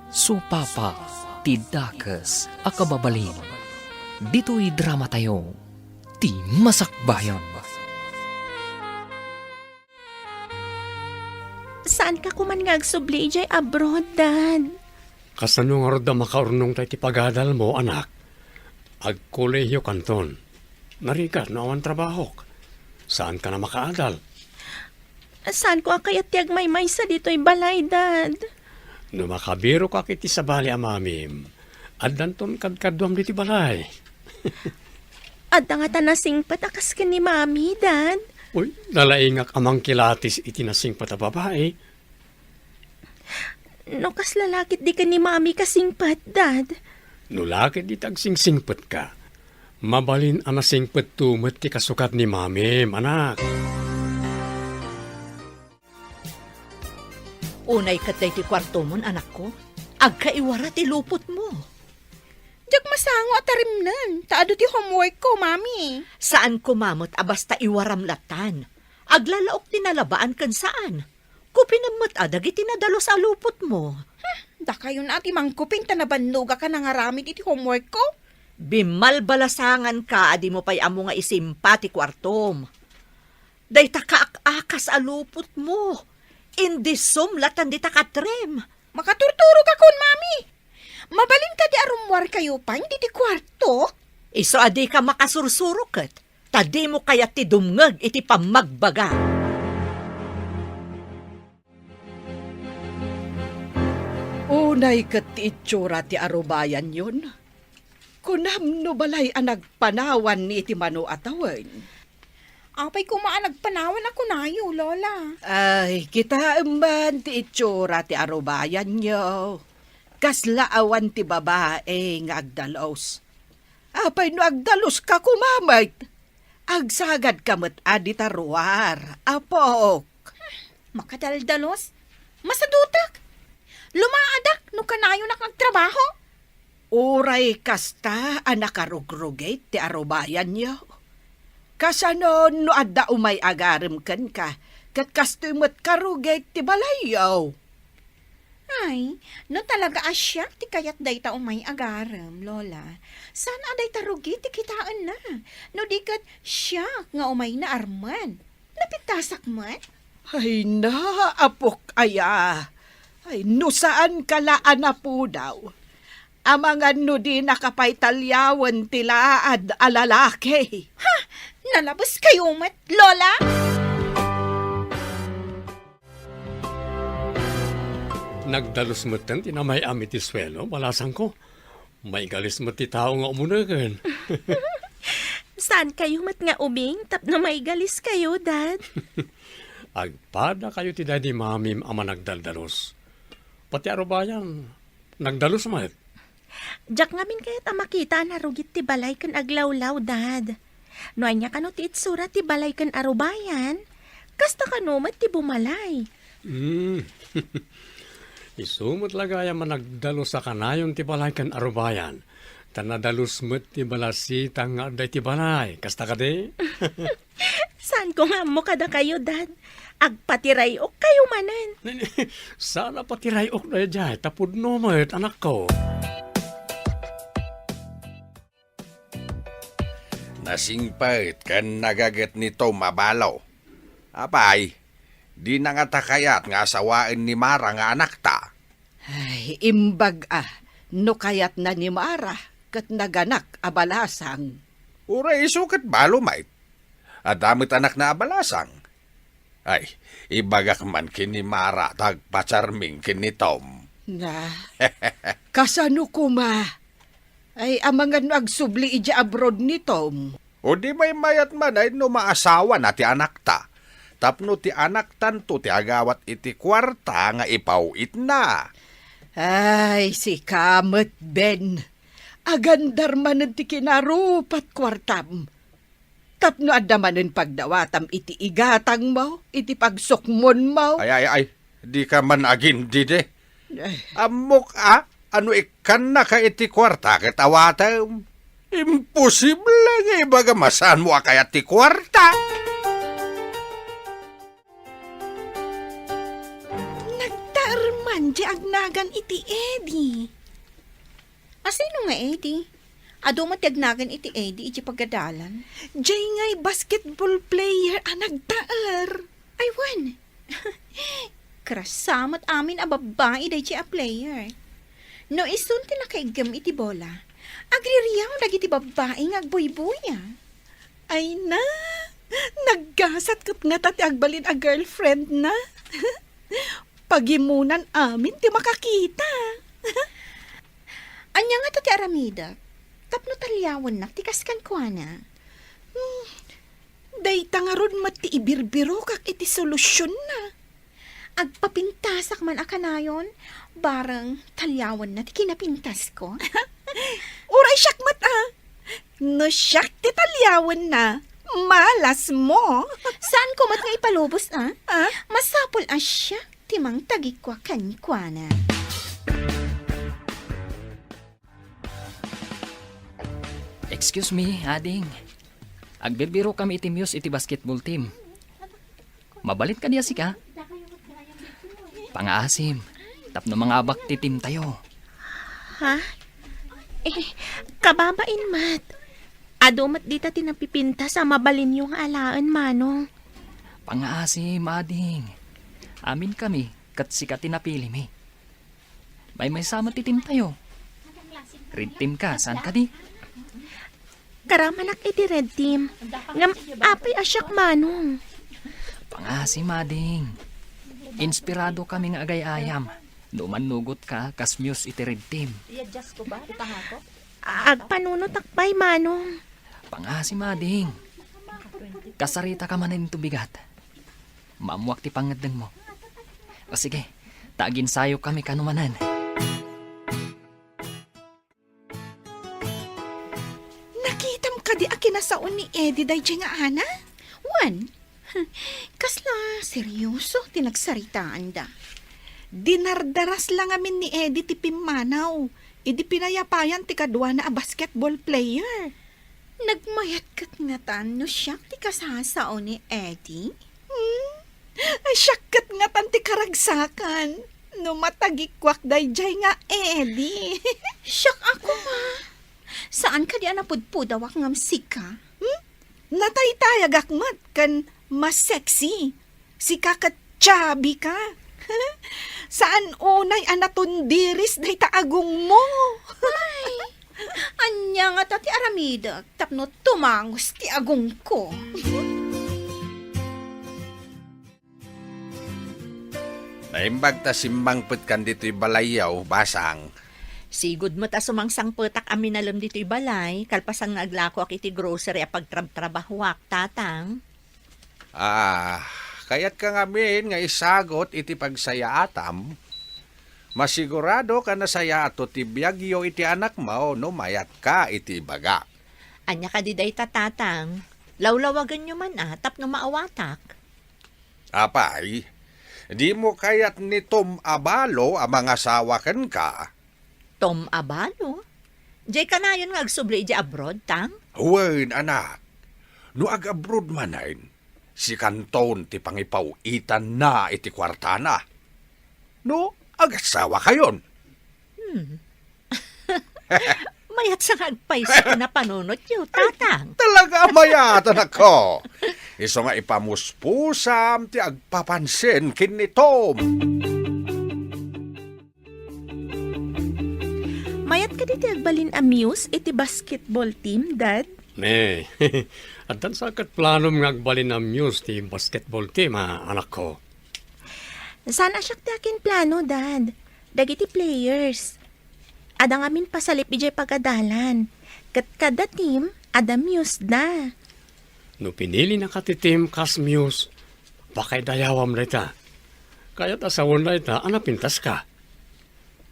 Supapa, Tidakas, Akababalin. Dito'y drama tayo, ti Masakbayan. Saan ka kuman nga agsubli jay abroad, Dad? Kasano nga da makaurnong tayo ti pagadal mo, anak? Agkolehiyo kanton. Narikat na awan trabaho. Saan ka na makaadal? Saan ko akayat tiyag may sa dito'y balay, Dad? No makabiro ka kiti sa bali amamim. Addanton kadkadwam diti balay. At nga tanasing patakas ka ni Mami, Dad? Uy, nalaingak amang kilatis itinasing patababae. No kas lalakit di ka ni Mami kasingpat, Dad? No lakit di tagsingsingpet ka. Mabalin anasingpet tumet ti kasukat ni mamim, anak. Unay katay ti kwarto mon, anak ko. Agkaiwara ti lupot mo. Diyak masango at tarimnan. Taado ti homework ko, Mami. Saan kumamot abasta iwaram latan? Aglalaok tinalabaan kan saan? Kupinamat adag itinadalo sa lupot mo. Da kayo na ati mangkuping tanabanluga ka nang aramid iti homework ko. Bimalbalasangan ka, adi mo pa'y amo nga isimpa ti kwartom. Day takaakas a lupot mo. Indisum latan di takatrem. Makaturturo ka kun, Mami. Mabalin ka di arumwar kayo pa, hindi ti kwarto. Iso adi ka makasursurukot. Tadi mo kaya ti dumngeg iti pamagbaga. Unay kat ti itsura ti arubayan yun. Kunam no balay ang nagpanawan ni iti mano atawan. Apay kumaan nagpanawan ako nayo, Lola. Ay, kita man ti itsura ti arubayan nyo. Kaslaawan ti babae nga agdalos. Apay no agdalos ka kumamay. Agsagad kamot adi taruar. Apok. Makadaldalos? Masadutak? Lumaadak no kanayo nakagtrabaho? Uray kasta anak arugrugay ti arubayan nyo. Kasano no adda umay agarim kan ka, kat kastumot karugay ti balayaw. Ay, no talaga asyak ti kayat day ta umay agaram, Lola. Sana aday tarugi ti kitaan na. No di kat siyak nga umay na arman. Napitasak man? Ay na, apok aya. Ay, no saan kalaan na po daw. Amangan no di nakapaitalyawan tilaad alalaki. Nalabas kayo mat, Lola? Nagdalos mo tan tinamay amit ti swelo, malasang ko. May galis mo ti tao nga umunagan. Saan kayo mat nga ubing? Tapno may galis kayo, Dad? Agpada kayo ti daddy mamim ama nagdaldalos. Pati arubayan, nagdalos mat. Diyak ngamin kaya't makita na rugit ti balay kan aglawlaw, Dad. No anya kano ti itsura ti balay kan arubayan, kasta kano mat ti bumalay. Isumot lagaya man nagdalos sa kanayon ti balay kan arubayan. Tanadalos mo't ti balasita nga day ti balay. Kasta ka di? Saan ko nga mo kada kayo, Dad? Agpatiray o kayo manan. Sana patiray ok na dyan. Tapod no mo't anak ko. Nasingpait kan nagaget nito mabalaw. Apay, di na nga takayat nga asawain ni Mara nga anak ta. Ay, imbag no kayat na ni Mara, kat naganak abalasang. Uray isukat balo mait. At damit anak na abalasang. Ay, ibagak man kini Mara tagpacharming kini Tom. Na, kasano kuma? Ay, amangan no agsubli ija abroad ni Tom. O di may mayat man ay no maasawa na ti anak ta. Tapno ti anak tanto ti agawat iti kwarta nga ipauit na. Ay, si Kamet Ben. Agandar manen ti kinarupat kwartam. Tapno adamanen pagdawatam iti igatang mo, iti pagsukmon mo. Ay, di ka man agin dide. Ay, Amok ano ikan na ka iti kwarta kitawata. Imposible nga ibaga masan mo kaya ti kwarta. nagtarman di agna tiagnagan iti Eddie. Asino nga Eddie? Ado matiagnagan iti Eddie iti pagadalan. Jay nga'y basketball player ang nagtaar. Ay, wan. Krasamot amin a babae day a player. No isun ti nakaigam iti bola. Agririyaw dagiti babae nga agboy-boya. Ay na, naggasat kat nga tati agbalin a girlfriend na. Pagimunan amin ti makakita. Anya nga to ti aramida. Tapno talyawan na ti kaskan kwa na. Day tangaron mati ibirbiro kak iti solusyon na. Agpapintasak man akanayon, barang talyawan na ti kinapintas ko. Uray siyak mata. No siyak ti talyawan na. Malas mo. Saan ko mat nga ipalubos ah? Ah? Masapol asya, timang tagikwa kanikwa na. Excuse me, ading. Agbirbiro kami iti Muse iti basketball team. Mabalit ka niya si ka? Pangaasim. Tapno mga abak ti team tayo. Ha? Kababain mat. Adumat dita tinapipinta sa mabalin yung alaan, manong. Pangaasim, ading. Amin kami, kat sika tinapili mi. May sama ti team tayo. Red team ka, saan ka di? Karamanak iti red team. Ngam apay asyak, manong. Pangaasim, ading. Inspirado kami nga agay-ayam. Numan-nugot ka, kas Muse iti red team. Agpanunot akpay, manong. Pangaasim, ading. Kasarita ka man nito bigat. Mamuak ti pangadeng mo. O sige, tagin sayo kami kanumanan. Nakitam ka di akinasaon ni Eddie day nga ana? Wan, kasla seryoso tinagsaritaan da. Dinardaras lang amin ni Eddie ti Pimanaw. Idi pinayapayan ti kadwa na a basketball player. Nagmayat kat nga tan no siya ti kasasao ni Eddie. Ay syakat nga tan ti karagsakan. No matagikwak day nga Eddie. Siyak ako ma. Saan ka di anapudpudawak ngam sika? Nataytayag akmat kan mas sexy. Si kakat chubby ka. Saan unay anatundiris day taagong mo? Anya nga tati aramida, tapno tumangos ti agong ko. Naimbag ta simbang put kan dito'y balayaw, basang. Sigud mo ta sumangsang petak amin alam dito'y balay, kalpasang naglako ak iti grocery a pagtrabahuak, tatang. Kayat ka ngamin nga isagot iti pagsayaatam. Masigurado ka na saya ato ti biyagyo iti anak mo no mayat ka iti baga. Anya ka di day tatang, lawlawagan nyo man tapno maawatak. Apay, di mo kayat ni Tom Abalo ang mga sawakan ka. Tom Abalo? Jay ka na yun nga agsubli di abroad, tang? Huwain anak, no ag-abroad manayin, si Kanton ti pangipawitan na iti kwartana. No, agasawa kayon. Mayat sa agpaiso na panunot nyo, tatang. Talaga mayatan ako. Iso nga ipamuspusam ti agpapansin kin ni Tom. Mayat ka diti agbalin a Muse iti basketball team, Dad? Ne, at dan sa kat planom nga agbalin ang Muse ti basketball team, anak ko. Saan asyak ti akin plano, Dad? Dagiti players. Adang amin pasalip ijay pagadalan. Kat kada team, ada Muse da. No pinili na ka ti team kas Muse, bakay dayawam rita. Kaya't asawon rita, anapintas ka.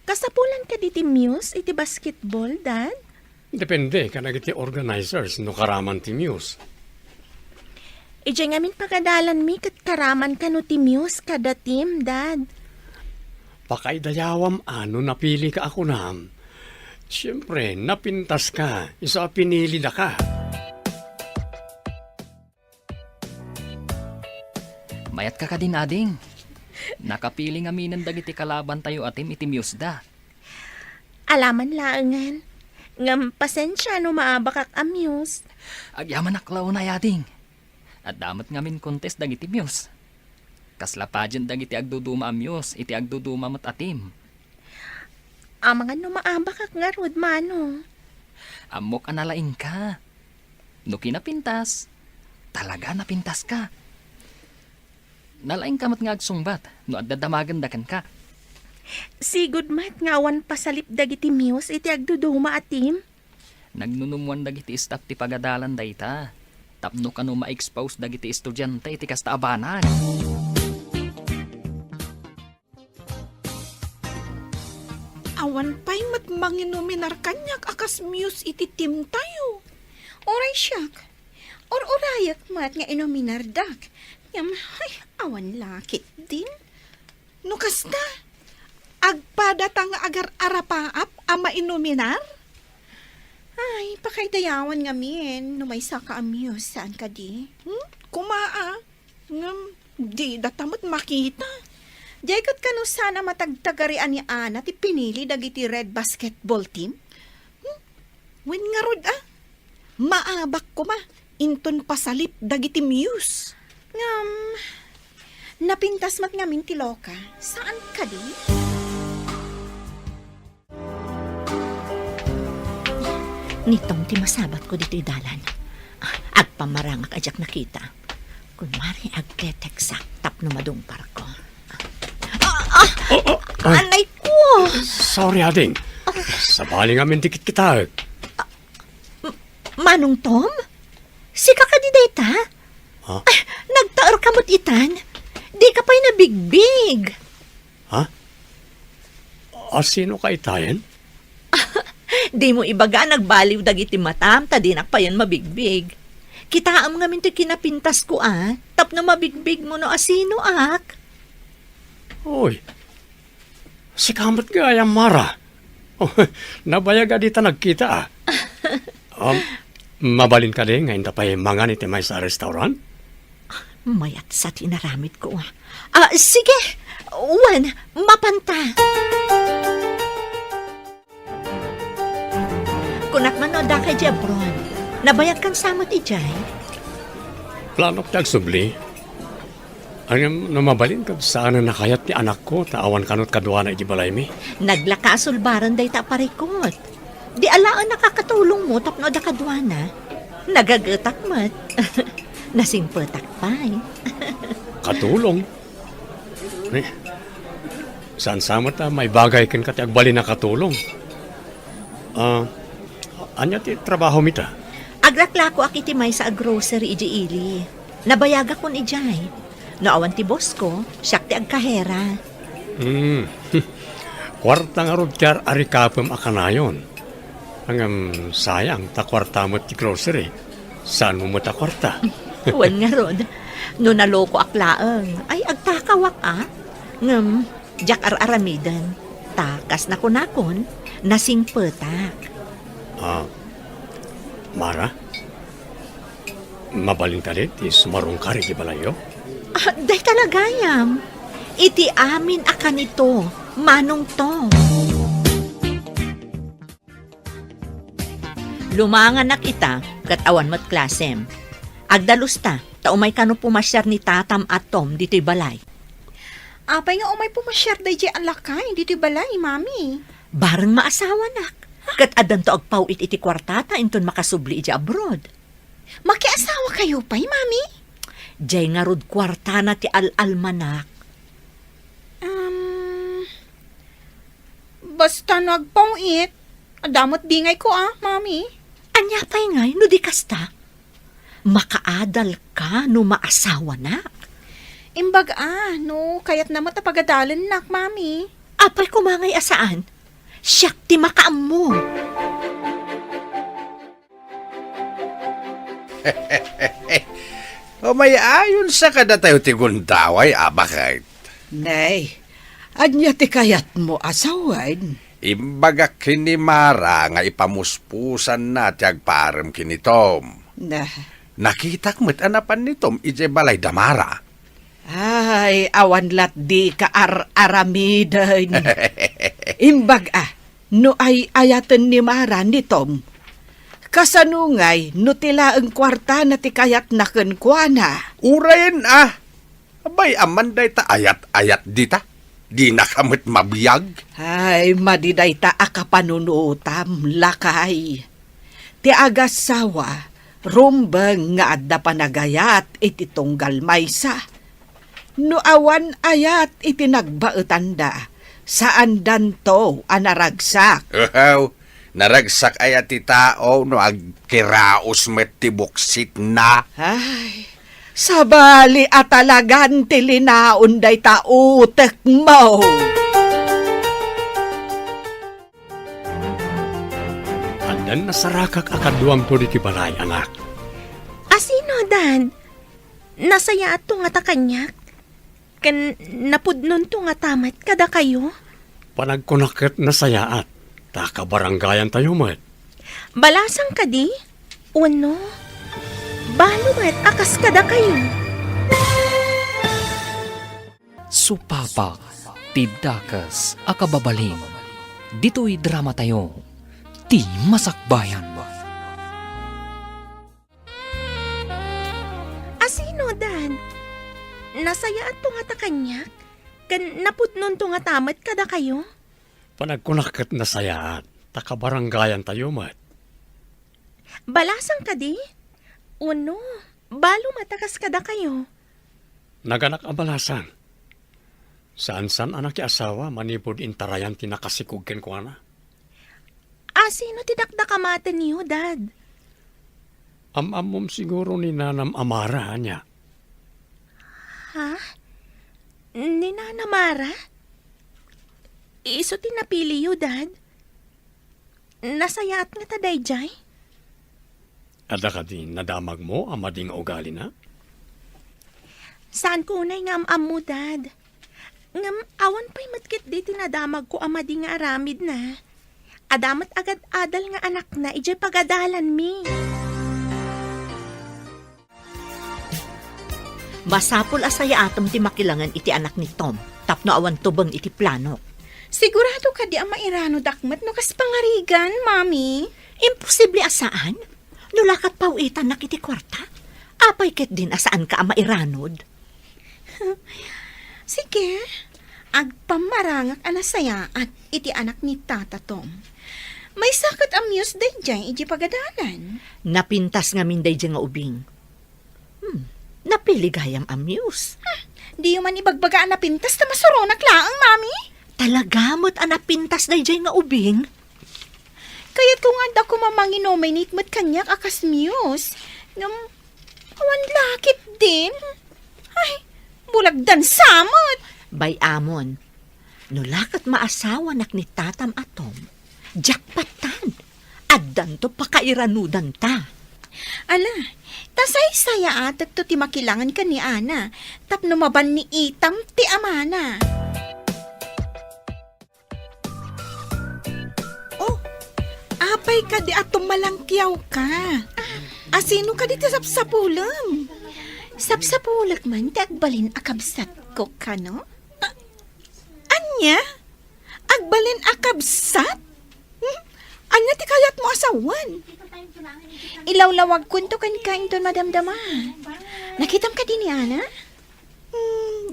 Kasapulan ka diti Muse iti basketball, Dad? Depende ka nagiti organizers no karaman ti Muse. Ijay ngamin pagadalan mi kat karaman ka no ti Muse kada team, Dad. Bakay dayawam ano napili ka ako nam. Siyempre, napintas ka. Isa pinili na ka. Mayat ka din, ading. Nakapili nga minan dagiti kalaban tayo atim iti miyusda. Alaman laangan. Ngam pasensya no maabakak amuse. Agyaman aklaw na yading. At damat ngamin contest dagiti miyus. Kasla pa dyan dagiti agduduma amyus, iti agduduma mat atim. Amangan no maabakak nga rod mano. Amok analaing ka. No kinapintas, talaga napintas ka. Nalaing kamat nga agsungbat, no agdadamagan dakan ka. Sigud mat ngawan pasalip dagiti muse iti agduduma atim. Nagnunumuan dagiti staff ti pagadalan dayta. Tapno ka no ma-expose dagiti estudyante iti kasta abanan. Awan pa'y matmanginominar kanyak akas muse iti team tayo. Oray siyak. Or-orayak mat nga inominardak. Ngam, ay, awan lakit din. No kasta, agpadatang agar arapaap ama inominar? Ay, pakaydayawan nga min. No may saka amuse, saan ka di? Kumaa. Ngam, di datamat makita. Diyagot ka no sana matagtagarian ni Ana ti pinili dagiti red basketball team? Wen nga rod maabak ko ma. Inton pasalip dagiti muse. Ngam, napintas mat nga min ti Loka. Saan ka di? Nitong ti masabat ko dito'y dalan. Agpamarangak ajak nakita. Kunwari agketeksak tapno madungpar ko. Anay ko! Sorry, ading. Sabali nga min dikit kita. Manong Tom? Sika ka di data? Ha? Nagtaor ka mo't itan? Di ka pa'y nabigbig. Ha? Sino ka itayan? Di mo ibaga nagbaliw dagiti matam, tadinak pa yan mabigbig. Kitaam nga min ti kinapintas ko tapno mabigbig mo no asino ak. Oy, si kamat gaya Mara. Oh, nabayaga dita nagkita mabalin ka din ngayon tapay mangan iti may sa restaurant? Mayat sa tinaramid ko. Sige, Juan, mapanta. Kunak man no da kay Jebron, nabayag kan samot ijay. Planok tagsubli. Ang namabalin ka saan na nakayat ti anak ko, taawan kanot kadwa na ijibalay mi. Naglakasulbaran day ta parikot. Di alaan nakakatulong mo tapno da kadwana. Nagagatak mat. Nasingpetak pa'y. Katulong. Saan samot may bagay kan kati agbali na katulong. Anya ti trabaho mita? Agraklako akiti may sa grocery iji ili. Nabayaga kon ijay. Naawan ti boss ko, siyak ti agkahera. Kwarta nga rod kyar arikapem akanayon. Hanggang sayang, takwarta mo ti grocery. Saan mo ta kwarta? Wan nga rod, no naloko aklaang, ay agtakawak Ngam, jak aramidan. Takas na kunakon, nasingpetak. Mara? Mabalin ka rin, ti sumarong ka rin di balayo? Day talagayam. Iti amin akan ito, Manong Tom. Lumangan na kita, katawan mo't klasem. Agdalus ta, taumay kano pumasyar ni Tatam at Tom dito'y balay. Apay nga umay pumasyar day di ang lakay, dito'y balay, mami. Barang maasawa nak. Kat adan to agpawit iti kwartata inton makasubli iti abroad. Makiasawa kayo pa'y, mami? Diyay nga rod kwarta na ti al-almanak. Basta nagpawit. Adamot dingay ko mami. Anya pa'y ngay, no di kasta. Makaadal ka no maasawa na. Imbag no, kayat naman tapagadalan nak, mami. Apay kumangay asaan. Siyak ti makaam mo. O may ayon sa kada tayo ti gundaway, abakit. Nay, anya ti kayat mo asawan? Imbaga kini Mara nga ipamuspusan na ti agparem kini Tom. Na, Nakitak mo't anapan ni Tom ije balay damara. Ay, awan lat di ka aramidan. Imbag no ay ayatan ni Mara ni Tom. Kasanungay, no tila ang kwarta na ti kayat na kenkwana. Urayan Abay, amanday ta ayat-ayat dita. Di na kamit mabiyag. Ay, madiday ta akapanunutam, lakay. Ti agasawa, rumbang nga adda panagayat iti tunggal maysa. No awan ayat iti nagbaetanda, saan danto anaragsak. Naragsak ayat ti tao no agkiraos met ti buksit na. Ay, sabali at talagan tilinaon day tautek mo. Andan nasarakak akaduam to di ti balay, anak. Asino, Dad? Nasaya ato nga ta kanyak? Kan napudnon to nga tamat kada kayo? Panagkunakit na sayaat. Takabaranggayan tayo, met. Balasang ka di? Uno? Balo met akas kada kayo? Supapa, Tidakas, Akababaling. Dito'y drama tayo. Ti Masakbayan. Asino, Dad? Nasaya ato nga ta kanyak? Kan napudnon to nga tamat kada kayo? Panagkunakit na sayaat. Takabaranggayan tayo, met. Balasang ka di? Uno? Balo matakas kada kayo? Naganak abalasan. Saan-san anak ki asawa manipod intarayan tinakasikugken ko na. Asino tidakdakamatan niyo, Dad? Amom siguro ni Nanam Amara niya. Ha? Ni Nana Mara? Iso tinapili yu, Dad? Nasayaat nga taday, Jay? Ada ka din nadamag mo amading ugali na? Saan ko unay nga am mo, Dad? Ngam awan pa'y matkit di tinadamag ko amadi nga aramid na. Adamat agad adal nga anak na ijay pagadalan mi. Masapol asaya atom ti makilangan iti anak ni Tom. Tapno awan tubang iti plano. Sigurado ka di ang mairano dakmat no kas pangarigan, Mami. Imposible asaan? Nulakat pauitan na kiti kwarta? Apay ket din asaan ka ang mairanod? Sige, agpamarangak anasaya at iti anak ni Tata Tom. May sakat amuse day dyan iti pagadalan. Napintas nga minday dyan nga ubing. Napiligayam amuse. Di yung man ibagbagaan na pintas na masuronak laang, Mami. Talagamot ang napintas na dyan nga ubing. Kaya't kung anda ko mamanginominate mo't kanyak akas muse. Ngam, awan lakit din. Ay, bulagdan samot. Bay amon, nulakat maasawa nak ni Tatam Atom. Jakpatan. Addan to pakairanudan ta. Ala, tasay saya atak to ti makilangan ka ni Ana. Tapno maban ni Itam ti Amana. Oh, apay ka di atong malangkyaw ka. Asino ka di ti sapsapulam? Sapsapulak man ti agbalin akabsat ko ka, no? Anya? Agbalin akabsat? Anya ti kayat mo asawan? Ilawlawag kunto kan kain ton madamdama. Nakitam ka din ni Ana?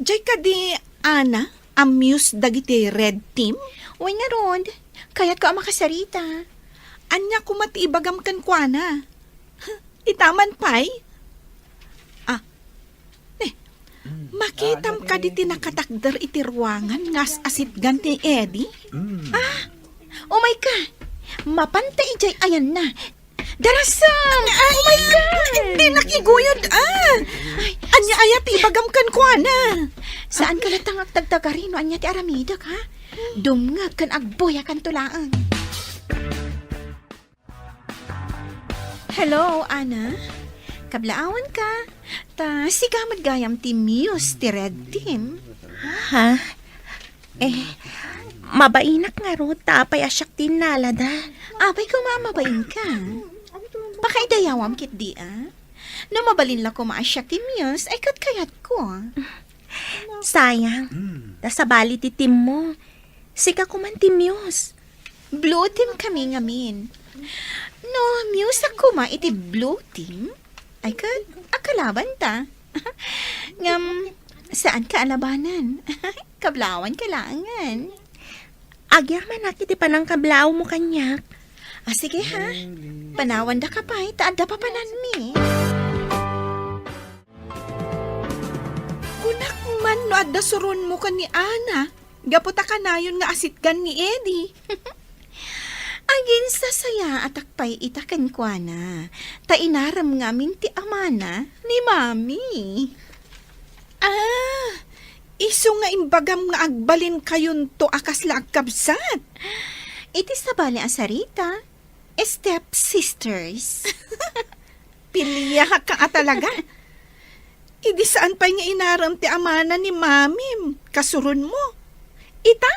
Jay ka di, Ana, amuse dagiti red team? Uy nga Rod, kaya't ko ang makasarita. Anya kumatiibagam kan kwa na. Itaman pay? Makitam ka di tinakatakder iti ruangan ngas asit ganti Eddie? Oh my God! Mapantay ijay ayan na. Darasam! Oh my God! Hindi nakiguyod Anya ayat ibagam kan kwa na. Saan ka latangak tagtagarino anya ti aramidak, ha? Dumngag kan agboya kan tulaang. Hello, Ana? Kablaawan ka? Ta sigamad gayam ti Muse ti Red Team. Ha? Mabainak nga ro, tapay asyak tinalada. Apay ko mamabain ka. Pakaidayawam kit di, No mabalin la ko maasyak ti Muse, ay kat kayat ko. Sayang. Nasa bali ti team mo. Sika ko man ti Muse. Blue team kami ngamin. No, muse ako ma iti blue team. Ay akalaban ta. Saan ka alabanan? Kablawan kailangan. Agyaman na kiti panang kablaw mo kanyak. Sige ha. Panawan da ka pa, taada pa panan mi. Kunak man no adda suron mo ka ni Ana. Gaputa ka na yun nga asitgan ni Eddie. Agin sa saya at akpay itakan kwa na. Ta inaram nga minti amana ni Mami. Iso nga imbagam nga agbalin kayon to akas la agkabsat. Iti sa bali asarita. Step sisters. Pilya ka nga talaga. Idi saan pa nga inaram ti amana ni Mami. Kasuron mo. Ita,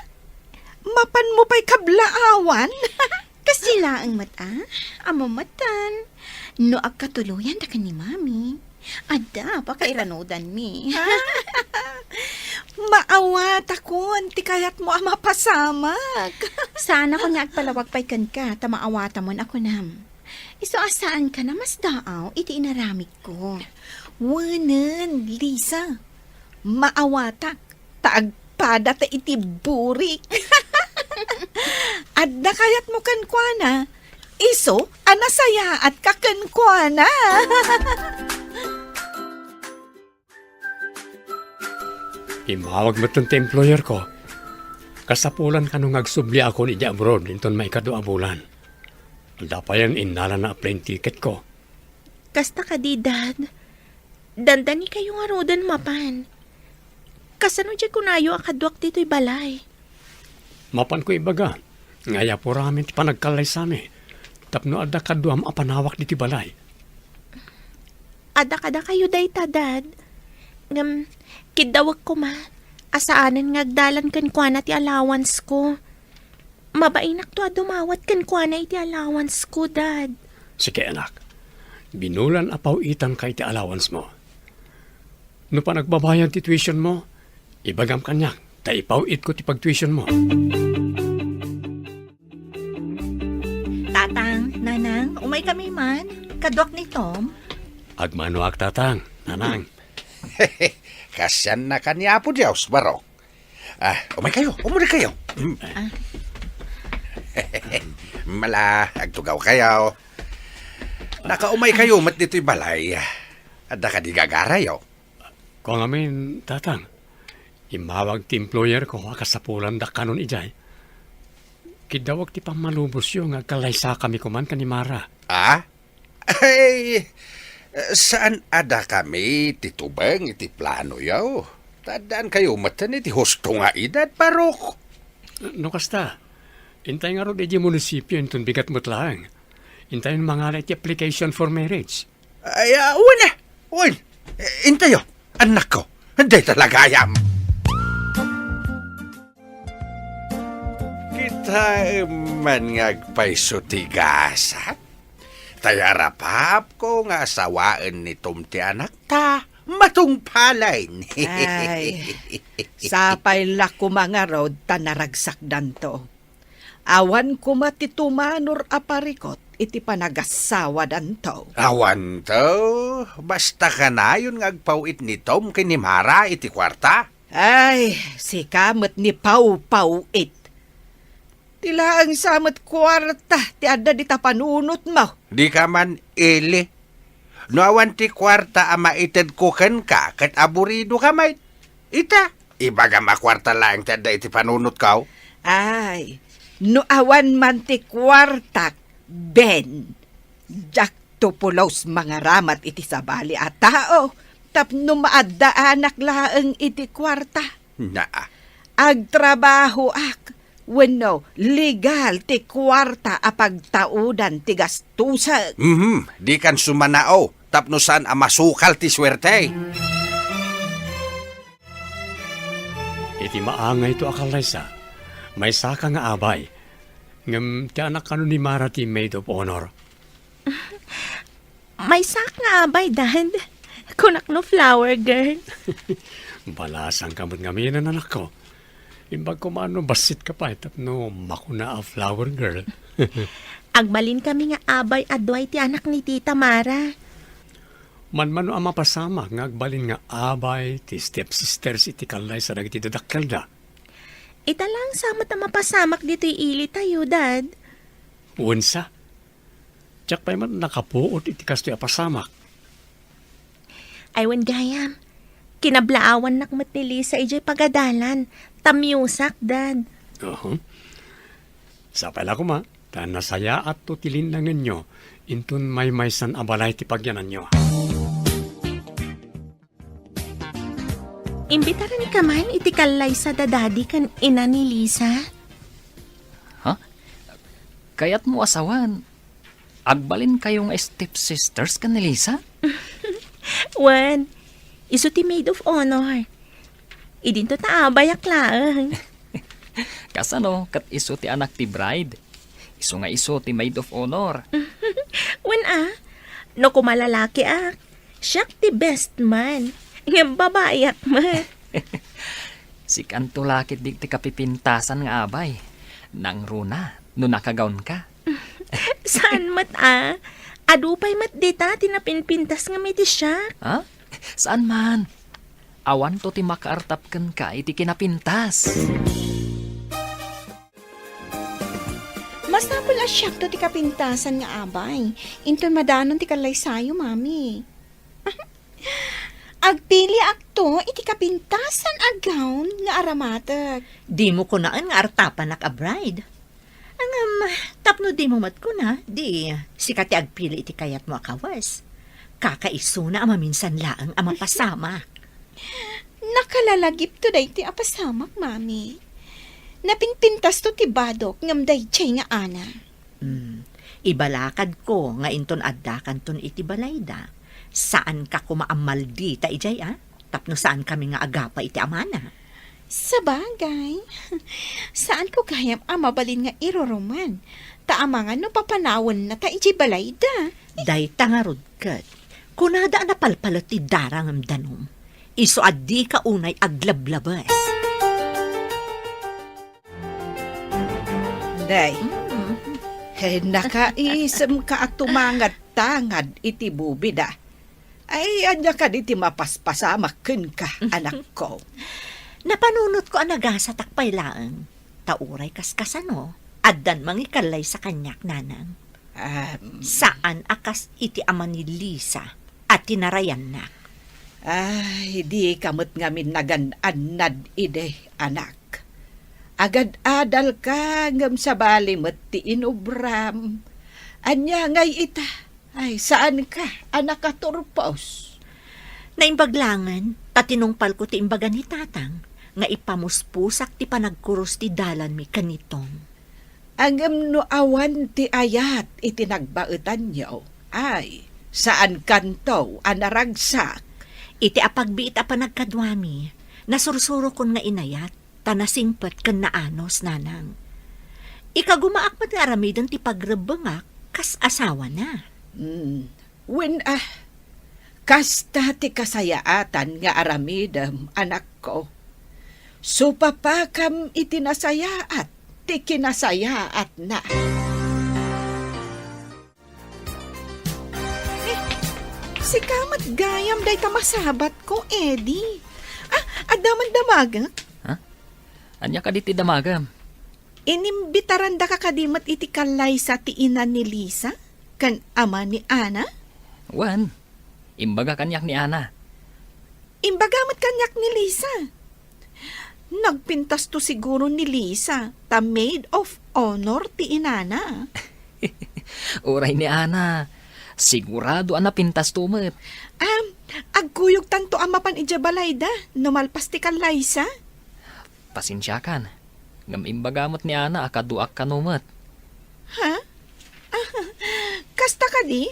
mapan mo pa'y kablaawan. Kasila ang mata, amamatan. No agkatuluyan da ka ni Mami. Ada, pakairanodan mi. Maawat akon, ti kayat mo ama pasamag. Sana ko nga agpalawag pa'y kan ka, tamaawata mo ako nam. Iso asaan ka na mas daaw, iti inaramid ko. Wanan, Lisa. Maawatak, taagpada ta iti burik. Adda kayat mo kankwana. Iso, anasaya at kakankwana. Imawag mo itong employer ko. Kasapulan ka nung agsubli ako ni abroad inton may kadua bulan. Dapayan inala na plane ticket ko. Kasta ka di, Dad. Dandani kayo nga rodan mapan. Kasano dyan kunayo akadwak dito'y balay. Mapan ko ibaga. Ngaya po ramin ti panagkalay sa amin. Tapno ada kaduam apanawak di ti balay. Ada kayo dayta, Dad. Kidawag ko ma. Asaanan ngagdalan kan kwa na ti allowance ko. Mabainak to dumawat kan kwa na iti allowance ko, Dad. Sige anak. Binulan apaw itan kay ti allowance mo. No pa nagbabayad ti tuition mo, ibagam kanyak. Ta ipawit ko ti pag-tuition mo. Tatang, nanang, umay kami man. Kadwak ni Tom. Agmanuak tatang, nanang. Kasyan na kanya po Diyos, baro. Umay kayo, umuli kayo. Mala, agtugaw kayo. Nakaumay kayo, mat dito'y balay. At ka di gagarayo. Kung amin, tatang, imawag ti employer ko kasapulan da kanon ijay. Kidawag ti pamalubos yung agkalaysa kami kuman kanimara. Ay, saan ada kami titubang iti plano yaw? Tadaan kayo matan iti husto nga edad, parok. No kasta, intay nga ro di munisipyo inton bigat mo't lang. Intayin mga iti application for marriage. Ay, uwan. Intayo, anak ko. Hindi talaga yam. Kita man ngagpaiso tigasat. Tayarapap ko nga asawaan ni Tom ti anak ta. Matungpalay. Ay, sapay la ko mga road tanaragsak danto. Awan ko matitumanor aparikot iti panagasawa danto. Awan to, basta ka na yun ngagpawit ni Tom kinimara iti kwarta. Ay, si kamot ni Pau it. Tila ang samot kwarta, ti adda di tapanunot mo. Di ka man ili. No awan ti kwarta ama ited kuken ka, kat aburido ka may. Ita, ibaga makwarta lang ti adda iti panunot ka. Ay, no awan man ti kwarta, Ben. Jak tupulos mga ramat iti sabali at tao. Tapno maadda anak laeng iti kwarta. Naa. Agtrabaho ak. Wenno, legal ti kwarta apagtaudan ti gastusan. Di kan sumanao, tapno saan amasukal ti swerte. Iti maangay to akalaysa. May saka nga abay. Ngam ti anak kano ni Mara ti maid of honor. May sak nga abay, Dad. Kunak no flower girl. Balasang kamot ngaminan anak ko. Imbag ko maano basit ka pa, tapno makuna a flower girl. Agbalin kami nga abay adway ti anak ni Tita Mara. Manmano ang mapasama, ngagbalin nga abay, ti stepsisters iti kalay sa dagiti dadakkel da. Ita lang sama ta mapasamak dito ili tayo, Dad. Unsa? Tsak pa man nakapuot iti kastoy apasamak. Aywan gayam. Kinablaawan nakmat ni Lisa ijay pagadalan. Tamyusak, Dad. Sa pala ko ma, nasaya at tutilin lang ninyo, intun may maysan abalay ti pagyanan nyo. Imbitaran ka man iti kalay sa dadadi kan ina ni Lisa. Kayat mo asawan. Agbalin kayong stepsisters ka ni Lisa? Wan, iso ti maid of honor. Idin to taabay aklaang. Kasano kat iso ti anak ti bride. Iso nga iso ti maid of honor. Wan no kumalalaki siyak ti best man. Ngam babayak man. Si kanto lakit di ti kapipintasan nga abay. Nang runa, no nakagaon ka. Saan mat Adupay mat dita tinapinpintas nga may ti siyak. Ha? Saan man? Awan to ti makaartapken ka iti kinapintas. Mas napula siya to ti kapintasan nga abay. Into madanon ti kalay sayo, mami. Agpili akto iti kapintasan agawn nga aramatag. Di mo ko naan nga artapan nak a bride. Tapno di mo mat ko na, di sikati agpili iti kayat mo akawas. Kakaiso na maminsan laang ang mapasama. Nakalalagip to day ti apasamak, mami. Napinpintas to ti badok ngam day chay nga ana. Ibalakad ko nga inton adda kanton iti balayda. Saan ka kumaamal di ta ijay Tapno saan kami nga agapa iti amana. Sa bagay, saan ko gayam mabalin nga iroroman? Taamangan no papanawon na ta iti balayda. Day tangarod kat. Kunada na palpalot ti darang am danom. Iso addi ka unay aglablabas. Day, nakaisem ka at tumangad-tangad iti bubida. Ay, anya ka di ti mapaspasamak ken ka, anak ko. Napanunot ko ang nagasa takpay laang. Tauray kaskasano. Addan mangikalay sa kanyak nanang. Saan akas iti ama ni Lisa at tinarayan na. Ay, di kamot ngamin nagan-anad ide, anak. Agad-adal ka ngam sa balimot ti inubram. Anya ngay ita. Ay, saan ka, anak katurpos? Naimbaglangan, tatinungpal ko ti imbagan ni tatang, nga ipamuspusak ti panagkurus ti dalan mi kanitong. Angam no awan ti ayat itinagbaetan niyo. Ay, saan kanto anaragsak? Iti apagbiit a panagkadwami, nasursuro kon nga inayat, tanasingpat kan naanos nanang. Ikagumaak nga aramidon ti pagrebengak, kas asawa na. When kasta ti kasayaatan nga aramidem, anak ko. Supapakam itinasayaat, ti kinasayaat na. Si kamat gayam day tamasabat ko, Eddie. Adaman damaga. Anya ka di ti damagam. Inimbitaran da ka kadimat iti kalay sa tiina ni Lisa? Kan ama ni Ana? Wan, imbaga kanyak ni Ana. Imbagamat kanyak ni Lisa. Nagpintas to siguro ni Lisa, ta maid of honor ti inana. Uray ni Ana. Sigurado ana pintas tumet. Agkuyog tanto amapan ijabalayda, numalpas ti kalaysa. Pasensya kan. Ngam imbagamot ni Ana akaduak kanumet. Kasta ka di?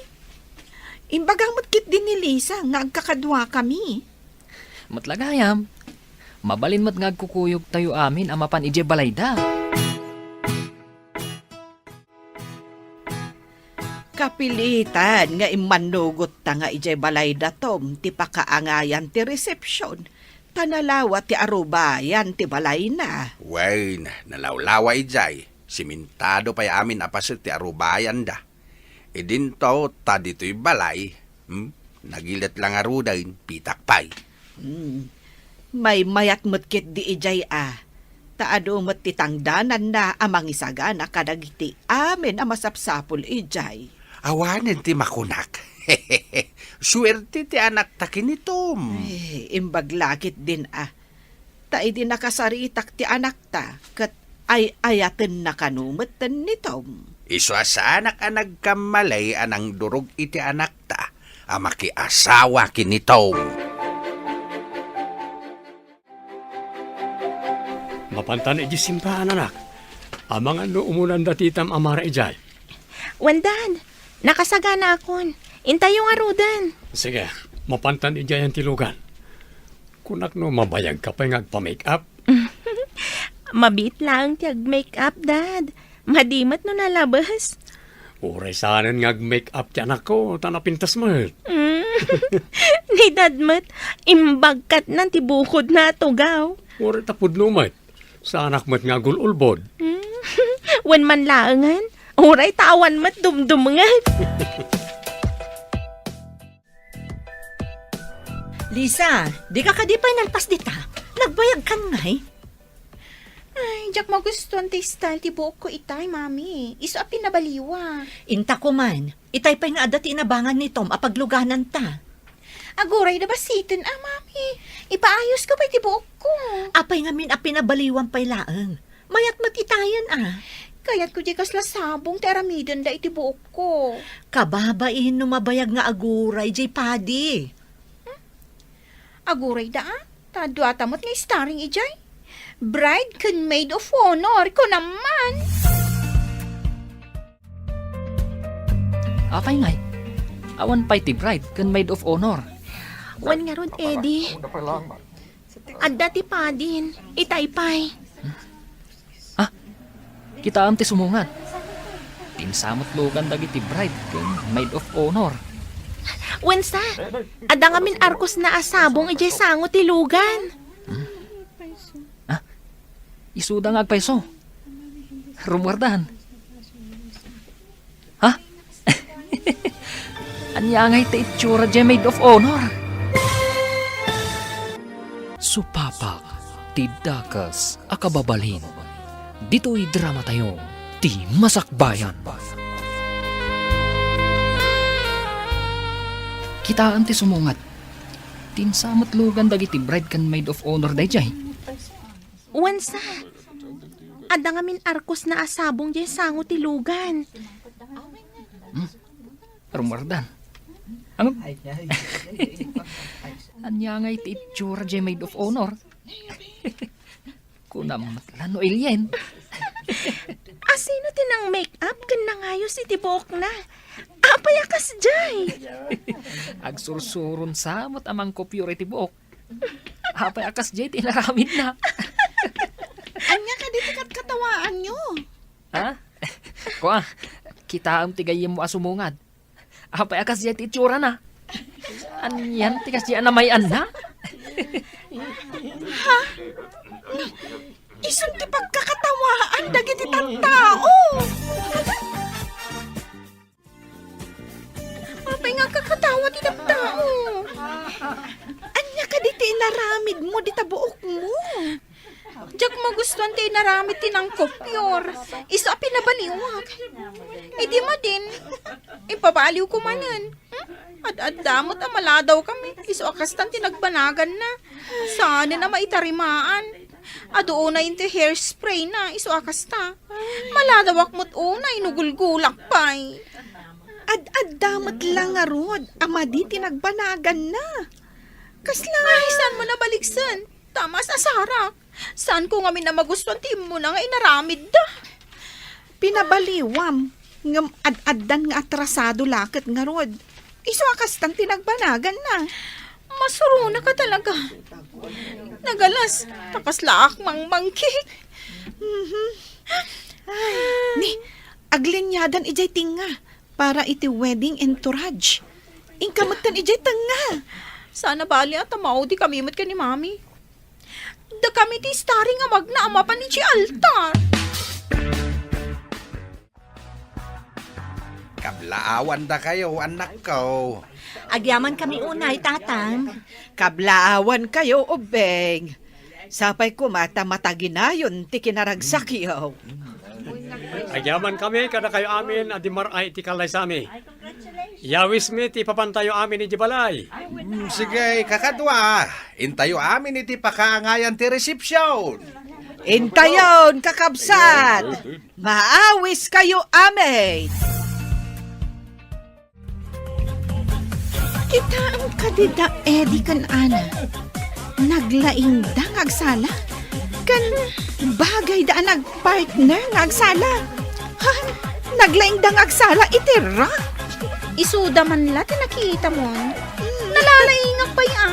Imbagamot kit din ni Lisa, nga agkakadwa kami. Matlagayam. Mabalin mat nga agkukuyog tayo amin amapan ije balayda. Kapilitan nga imanugot ta nga ijay balay datom ti pakaangayan ti resepsyon. Panalawa ti arubayan ti balay na. Wain, nalawlawa ijay. Simintado pa'y amin apasit ti arubayan da. Idinto, ta dito'y balay. Nagilat lang arudain, pitak pa'y. May mayat mutkit di ijay Taado mo't ti tangdanan na amang isaga na kadagiti amin ang masapsapul ijay. Awanin ti makunak. Swerte ti anak ta kinitom. Imbaglakit din Ta idi nakasaritak ti anak ta, kat ay ayaten na kanumetan nitom. Iso sa anak ang nagkamalay anang durog iti anak ta, amaki asawa kinitom. Mapantan iji simbahan anak. Amang ano umulan datitam amara ijay. Wandan, nakasagana akon. Intay yung arudan. Sige, mapantan ijay ang tilugan. Kunak no mabayag ka pa ngagpa-make up. Mabit lang tiyag make-up, Dad. Madimat no nalabas. Uray saanan ngag-make up ti anak ko, tanapintas mo. Ni Dadmat, imbagkat ng tibukod na tugaw. Uray tapod numat. Sa anak mo't nga gululbod. Wan man laangan, uray tawan mat dumdumangan. Lisa, di ka kadipay nalpas dita. Nagbayag kan ngay. Ay, jak magustuhan ti style ti buok ko itay, mami. Iso a pinabaliwa. Inta ko man, itay pa'y nga adati inabangan ni Tom apagluganan ta. Aguray na basitin, mami. Ipaayos ko pa ti buok ko. Apay nga min a pinabaliwan pa'y laeng. Mayat matitayan Kaya't ko di kasla sabong ti aramidan da iti buok ko. Kababain no mabayag nga aguray, jay padi. Aguray da Tadwa tamot nga starring ijay. Bride can maid of honor ko naman. Apay ngay. Awan pa'y ti bride kan maid of honor. Wan nga ron, Eddie. Adda ti padin, itaypay. Kita am ti sumungat. Tinsamot lugan dagiti bride kan maid of honor. Wensa, adda nga min arkos na asabong ijay sango ti lugan. Isuda nga agpaiso. Rumwardahan. Ha? Anya ngay ti itsura di maid of honor. Supapak, ti dakas akababalin. Dito'y drama tayo, ti Masakbayan. Kitaan ti sumungat. Tinsamot lugan dagiti bride kan maid of honor dayjay. Wensa, adda nga min arkos na asabong ijay sango ti lugan. Rumwardan. Ano? Anya ngay ti itsura di maid of honor. Kunamat lano ilyen. Asino tinang make-up kan nangayos iti buok na. Apayakas jay. Agsursurun samot amang kopyor iti buok. Apay akas jay tinaramid na. Anya ka dito kat katawaan nyo. Ha? Kuha, kita am tigayim mo asumungad. Apay akas jay ti itsura na. Anyan tikas jay anamayan na. Isun ti pagkakatawaan dagiti tattao. Apay nga kakatawa ti tattao. Anya ka dito inaramid mo di tabuok mo. Diyak magustuhan ti inaramid ti ng kopyor. Iso a pinabaliwag. E di ma din. Ipabaliw ko manan. Ad-ad-damot a maladaw kami. Iso akastan ti nagbanagan na. Sana na maitarimaan. Adoon na yung hairspray na, iso akasta. Maladawak mo't una, inugulgulak pa'y. Ad-ad-damat lang nga rod, ama di tinagbanagan na. Kasla, ay, saan mo nabaliksan? Tama sa sarak. Saan ko nga minamagustuhan tim mo na nga inaramid da? Pinabaliwam, ngam ad-addan nga atrasado lakit nga rod. Iso akastan tinagbanagan na. Masuro na ka talaga. Nagalas, tapaslaak mang mangkik. Ni, aglinyadan ijay tinga. para iti wedding entourage. Ingkamatan ijay tanga. Sana bali at tamaw di kami mat ka ni mami. Da kami ti starring nga magnaama pa ni altar. Kablaawan da kayo, anak ko. Agyaman kami unay, tatang. Kablaawan kayo, ubeng. Sapay kumata mataginayon ti kinaragsak yaw. Agyaman kami, kada kayo amin, adi maray ti kalay sami. Yawis mi, ti papantayo amin ni Jibalay. Sige, kakadwa. Intayo amin iti pakaangayan ti resepsyon. Intayon, kakabsat! Maawis kayo, amin! Kita ang kadida edi kan ana. Naglaing da nga agsala. Kan bagay da nagpartner nga agsala. Ha? Naglaing da nga agsala itira. Isuda man la nakita mo. Nalalaingak pa ya.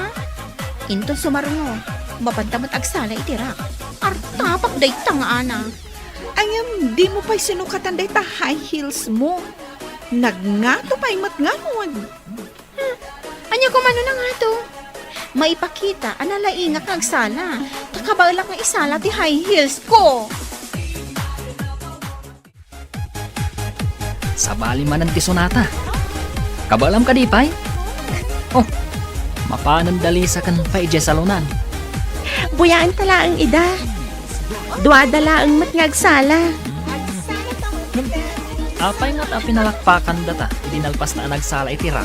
Into sumarno. Mapantamot agsala itira. Artapak day tanga ana. Ayam, di mo pa'y sinukatan day ta high heels mo. Nagngato pa'y matngamon. Anya ko mano na nga to. Maipakita, analaingak ang sala. Takabalak nga isala ti high heels ko. Sa bali man ang tisonata. Kabalam ka di, pay? Oh, mapanandali sa kan pa ije salunan. Buyaan tala ang ida. Duadala ang matngagsala. Apay nga't pinalakpakan data, dinalpas na nagsala itira.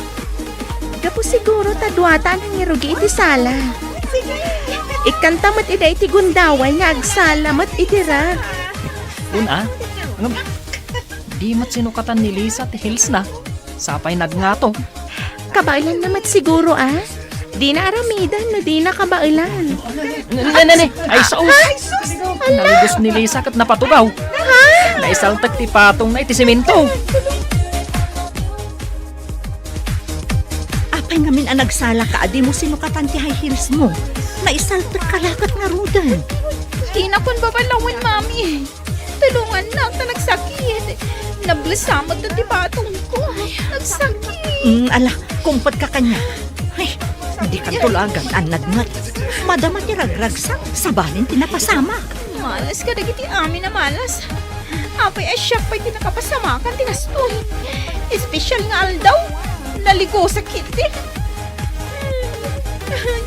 Gapo siguro ta duata nang irugi iti sala. Ikanta mat ida iti gundaway nga agsala mat itira. Una, ngam, di mat sinukatan ni Lisa ti Hills na. Sapay nagngato. Kabailan namat siguro Di na aramidan no di na kabailan. Nene, ay saus! Naligos ni Lisa kat napatugaw. Naisaltag ti patong na iti simento. Apay ngamin ang nagsala ka, adi mo sinukatan ti high heels mo. Naisaltag kalakat nga rudan. Di na kun babalawin, mami. Tulungan na ang nagsakit. Nablasamot na tibatong ko. Nagsakit. Ala, kumpad ka kanya. Ay, hindi ka tulagan, anad ngat. Madama ti ragragsak, sabalin tinapasamak. Malas ka dagiti amin na malas. Apay asyak pa'y tinakapasamakan tinastoy. Espesyal nga aldaw. Naligo sa kiti.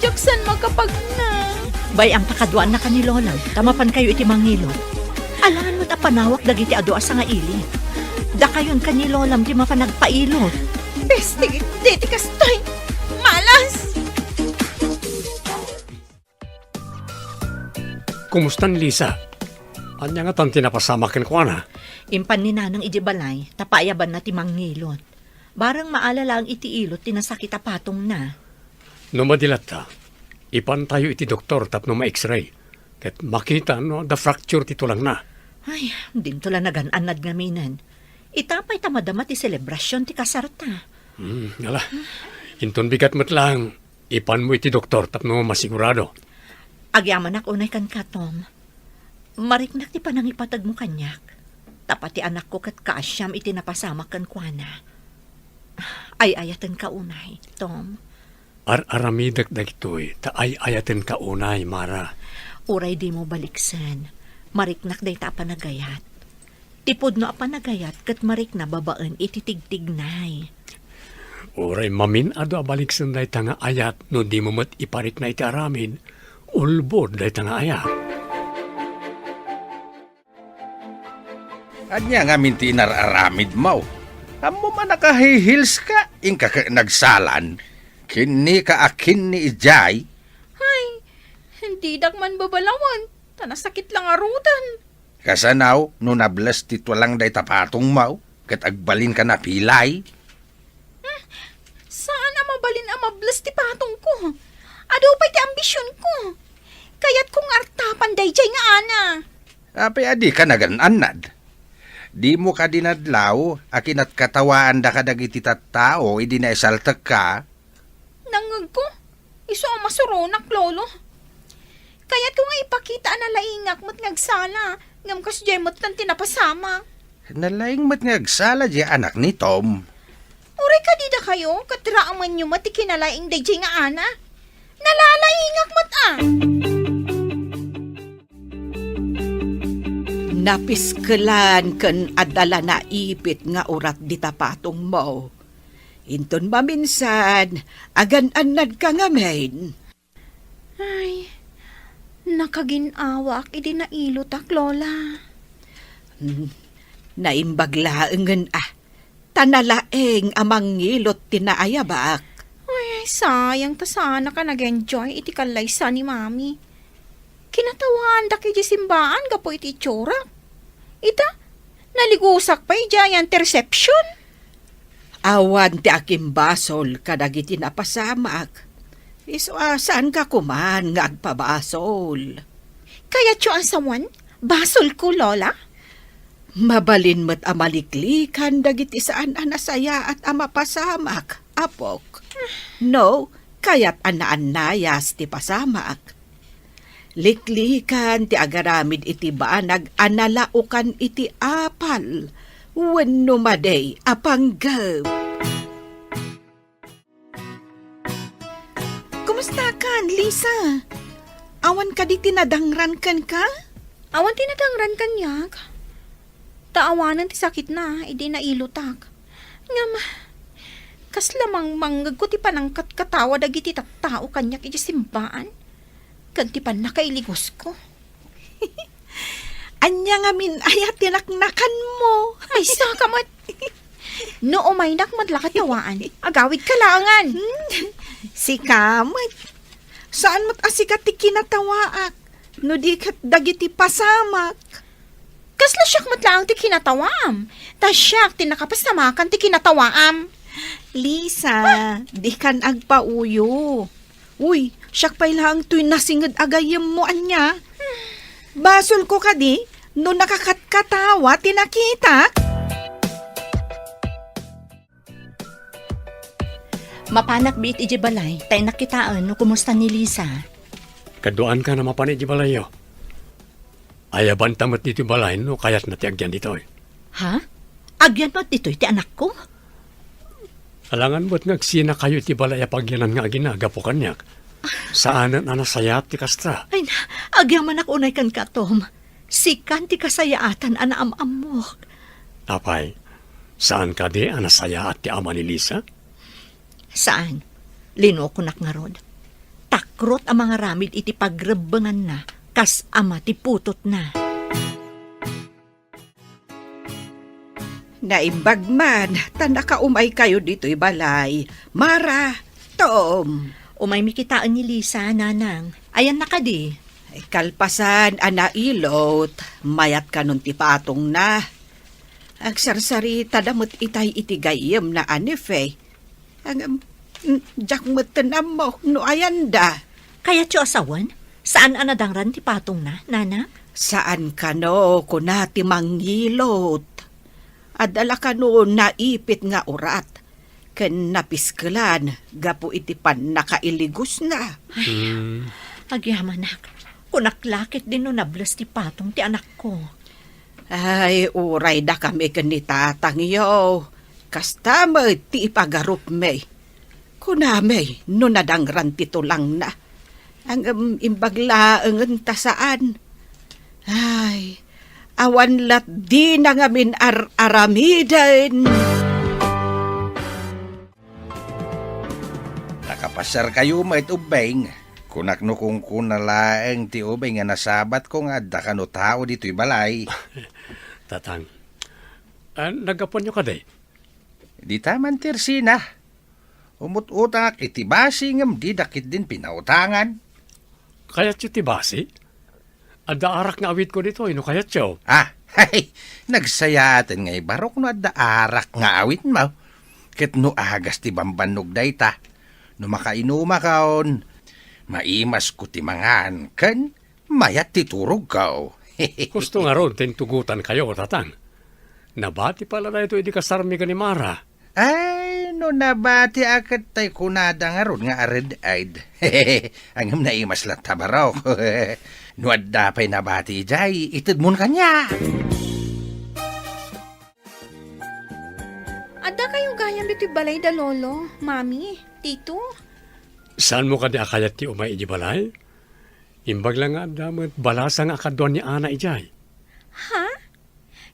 Jaksan magkapag na. Bay ang pakadwaan na kanilolang, tamapan kayo iti mangilot. Alaan mo't apanawak dagiti ado asa nga ili. Da kayon kanilolam ti mapanagpailot. Besti, deti kastoy. Malas! Kumusta ni Lisa? Anya nga tan tinapasamakin ko na. Impan ni nanang ijibalay, tapayaban na ti mangilot. Barang maalala ang iti ilot, tinasakit patong na. No madilat ta, ipan tayo iti doktor tapno ma-x-ray. Ket makita no, the fracture ti tulang na. Ay, din tula nagan-anad nga minan. Itapay tamadama ti selebrasyon ti kasarta. Ngala, inton bigat mo't lang, ipan mo iti doktor tapno masigurado. Agyaman ak unay kan katom. Mariknak ti panangipatag mo kanyak. Tapat ti anak ko kat kaasyam iti napasamak kan kuana. Ay ayatan ka unay, Tom. Aramidak dagitoy, ta ay ayaten ka unay, Mara. Uray di mo baliksan. Mariknak day ta panagayat. Tipod no apanagayat kat marik na babaan ititigtignay. Uray mamin ado abaliksan day tanga ayat no di mo mat iparik na iti aramin. Ulbod day tanga ayat. Anya nga minti inararamid mo. Amo man nakahihils ka, ingka ka nagsalan. Kini ka akin ni Ijay. Ay, hindi dakman babalawan. Tanasakit lang arutan. Kasanaw, no nablas tito lang day tapatong mo, kat agbalin ka na pilay. Saan ang mabalin ang mablas ti patong ko? Ado pa'y ti ambisyon ko. Kaya't kung artapan day jay nga ana. Apay adi ka nagananad. Di mo ka dinadlaw, akin at katawaan da ka dagiti tattao, idi na isaltag ka. Nangag ko. Iso ang masuronak, lolo. Kaya't kung nga ipakita na laingak mo't ngagsala, ngam kas jay mo't tan tinapasama. Nalaing mat nga agsala di anak ni Tom. Uray ka dida kayo, katraaman nyo mati kinalaing day nga ana. Nalalaingak mat Napiskelan ken adala na ipit nga urat di tapatong mo. Inton maminsan, agan-anad ka nga men. Ay, nakaginawak, idi na ilutak, Lola. Naimbaglaengen tanalaeng amang ngilot tinaayabak. Ay, sayang ta sana ka nag-enjoy iti kalaysa ni Mami. Kinatawan da kay simbaan gapo iti tsurak. Ita, naligusak pa yan interception. Awan ti aking basol kadagiti napasamak. Saan ka kuman nga agpabasol? Kaya tyo asawan, basol ko, Lola. Mabalin mo't amaliklikan dagiti saan anasaya at amapasamak, apok. No, kaya't anaanayas ti pasamak. Liklikan ti agaramid iti banag analaukan iti apal. Wenno maday apanggap. Kumusta kan, Lisa? Awan ka di tinadangran kan ka? Awan tinadangran kanyak. Taawanan ti sakit na, idi na ilutak. Nga kas lamang manggag ko ti panangkat katawa dagiti taktao kanyak iti simbaan. Kanti pan nakailigos ko. Anya nga min ayat tinaknakan mo. Ay, saka mat. No umay nakmadlakat tawaan. Agawid kalangan. Si Kamat. Saan mo't asikat ti kinatawaak? No di kat dagiti pasamak. Kasla siyak matlaang ti kinatawam. Ta siyak ti nakapasamakan ti kinatawam. Lisa, di kan agpauyo. Uy, siyak pa'y lang tuy nasingad agayam mo anya. Basol ko ka di, no nakakatkatawa tinakita. Mapanak biit iji balay, tay nakitaan no kumusta ni Lisa. Kaduan ka na mapanit di balayo. Ayaban tamat dito balay no kayat na tiagyan dito eh. Ha? Agyan mo dito iti anak ko? Alangan mo't ngagsina kayo ti balay apagyanan nga ginaga po kanyak. Saanan anasayat ti kastra. Ay na, agyan man unay kan ka, Tom. Sikan ti kasayaatan anaam-am mo. Tapay, saan ka di anasaya at ti ama ni Lisa? Saan? Linukunak nga rod. Takrot ang mga ramid iti pagrebangan na, kas ama ti putot na. Naimbag man, tanaka umay kayo dito'y balay. Mara, Tom. Umay mikitaan ni Lisa, nanang. Ayan na ka di. Ay, kalpasan, anailot. Mayat ka nun ti patong na. Agsarsari, tadamot itay itigayem na anife. Ang jak matanam mo, no ayanda. Kaya tiyo asawan? Saan anadangran ti patong na, nana? Saan ka no, kunati manggilot. Adala ka no, naipit nga urat. Ken napiskelan, gapo iti pan nakailigos na. Agyamanak, kunaklakit din no nablas ti patong ti anak ko. Ay, uray da kami kanitatang yo. Kastama ti ipagarup me. Kunamay, no nadangran tito lang na. Ang imbagla ang tasaan. Ay, awan lat di na ngamin aramidan. Nakapasar kayo mait ubeng. Kunak no kung kunalaeng ti ubeng nga nasabat ko nga adda ka no tao dito'y balay. Tatang, nagapon nyo ka day? Di taman tirsina. Umut-utang iti basingam di dakit din pinautangan. Kayat yung tibasi? Adda arak nga awit ko dito, ino kayat yo? Ah, hay, nagsayaten ngay barok no adda arak nga awit mo. Ket no agas ti bambanog dayta. No makainuma kaon, maimas ko ti mangan ken mayat ti turog kao. Gusto nga ron, tintugutan kayo, tatang. Nabati pala na ito, hindi kasarmi ka ni Mara. Ay, no nabati akat tay kunada nga ron nga ared-aid. Angam na imas lang tabaraw. No adda pa'y nabati jay, itid mo kanya. Adda kayo gayam dito balay da lolo, mami, tito. Saan mo ka di akayat ti umay iji balay? Imbag lang nga damat balasa nga akadwan ni Ana ijay. Ha?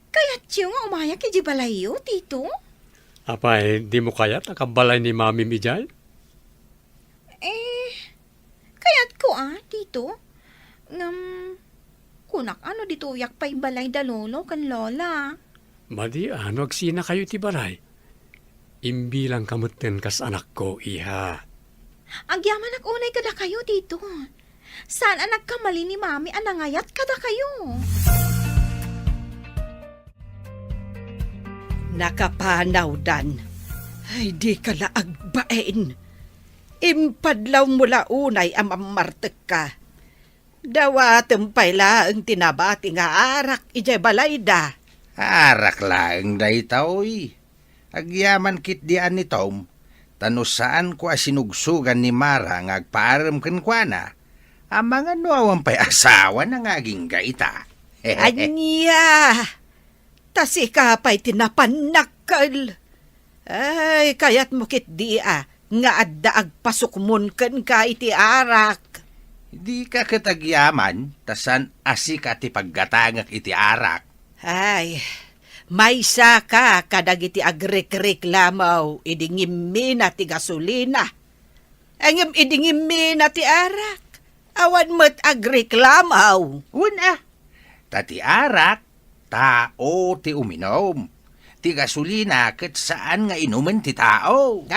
Kaya tiyo nga umayak iji balay yo, tito? Apay, di mo kayat akabalay ni Mami Mijay? Kaya't ko tito. Kunak ano dito uyak pa balay da lolo kan lola. Madi, ano agsina kayo ti balay? Imbilang kamutin kas anak ko, iha. Agyaman unay kada kayo, tito. Saan anak kamali ni mami anangayat kada kayo? Nakapanaw, Dan. Ay, di ka laagbain. Impadlaw mula unay ang mamartek ka. Dawa tempay laang tinabati nga arak ijay balayda. Arak laeng daytaoy. Agyaman kit dian ni Tom, tanusaan ko asinugsugan ni Mara nga agpaaram ken kuana. Ang mga nuawan pa'y asawa na ngaging gaita. Anya! Tasi ka pa'y tinapanakal. Ay, kayat mo kit dia nga adda agpasukmon ken ka iti arak. Di ka katagyaman, tasan asik ati paggatangak iti arak. Ay, maysa ka kadag iti agrek-rek lamaw idingimmi na ti gasolina. Angem idingimmi na ti arak. Awan mo't agrek lamaw. Una, tati arak, tao ti uminom. Ti gasolina ket saan nga inuman ti tao.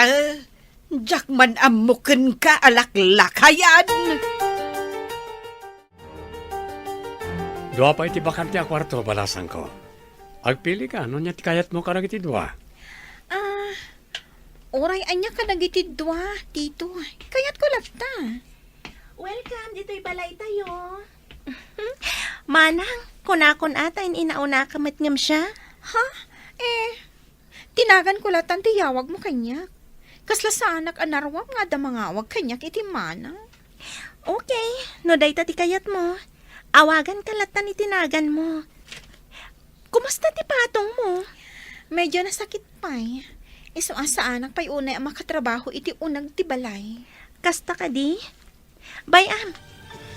Jak man amuken ka alaklakayan. Dua pa iti bakante a kwarto, balasan ko. Agpili ka, no niya ti kayat mo karag iti dua. Oray anya ka nagitid dwa, tito. Kaya't ko lafta. Welcome, dito'y balay tayo. Manang, kunakon ata inauna kamat ngam siya. Ha? Tinagan ko latan ti yawag mo kanya. Kasla sa anak anarwam nga da mangawag kanyak iti manang. Okay, no dayta ti kayat mo. Awagan ka latan itinagan mo. Kumusta ti patong mo? Medyo nasakit pa'y. Iso asa anak pa'y unay ang makatrabaho iti unag ti balay. Kasta ka di? Bayam,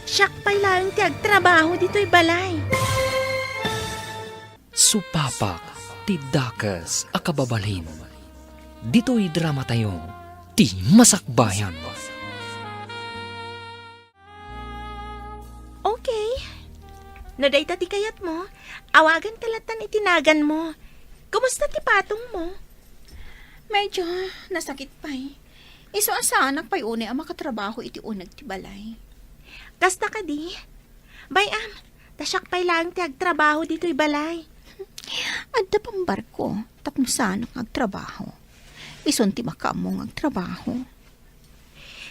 siyak pa'y lang ti agtrabaho dito'y balay. Supapak, ti dakas, akababalhin. Dito'y drama tayo, ti masakbayan. Okay. No dayta ti kayat mo, awagan ka latan itinagan mo. Kumusta ti patong mo? Medyo nasakit pa'y. Iso asa anak pa'y unay ang makatrabaho iti unag ti balay. Kasta ka di? Bayam, tasyak pa'y lang ti agtrabaho dito'y balay. Adda pang barko, tapno sana ang agtrabaho. Ison ti makamong agtrabaho.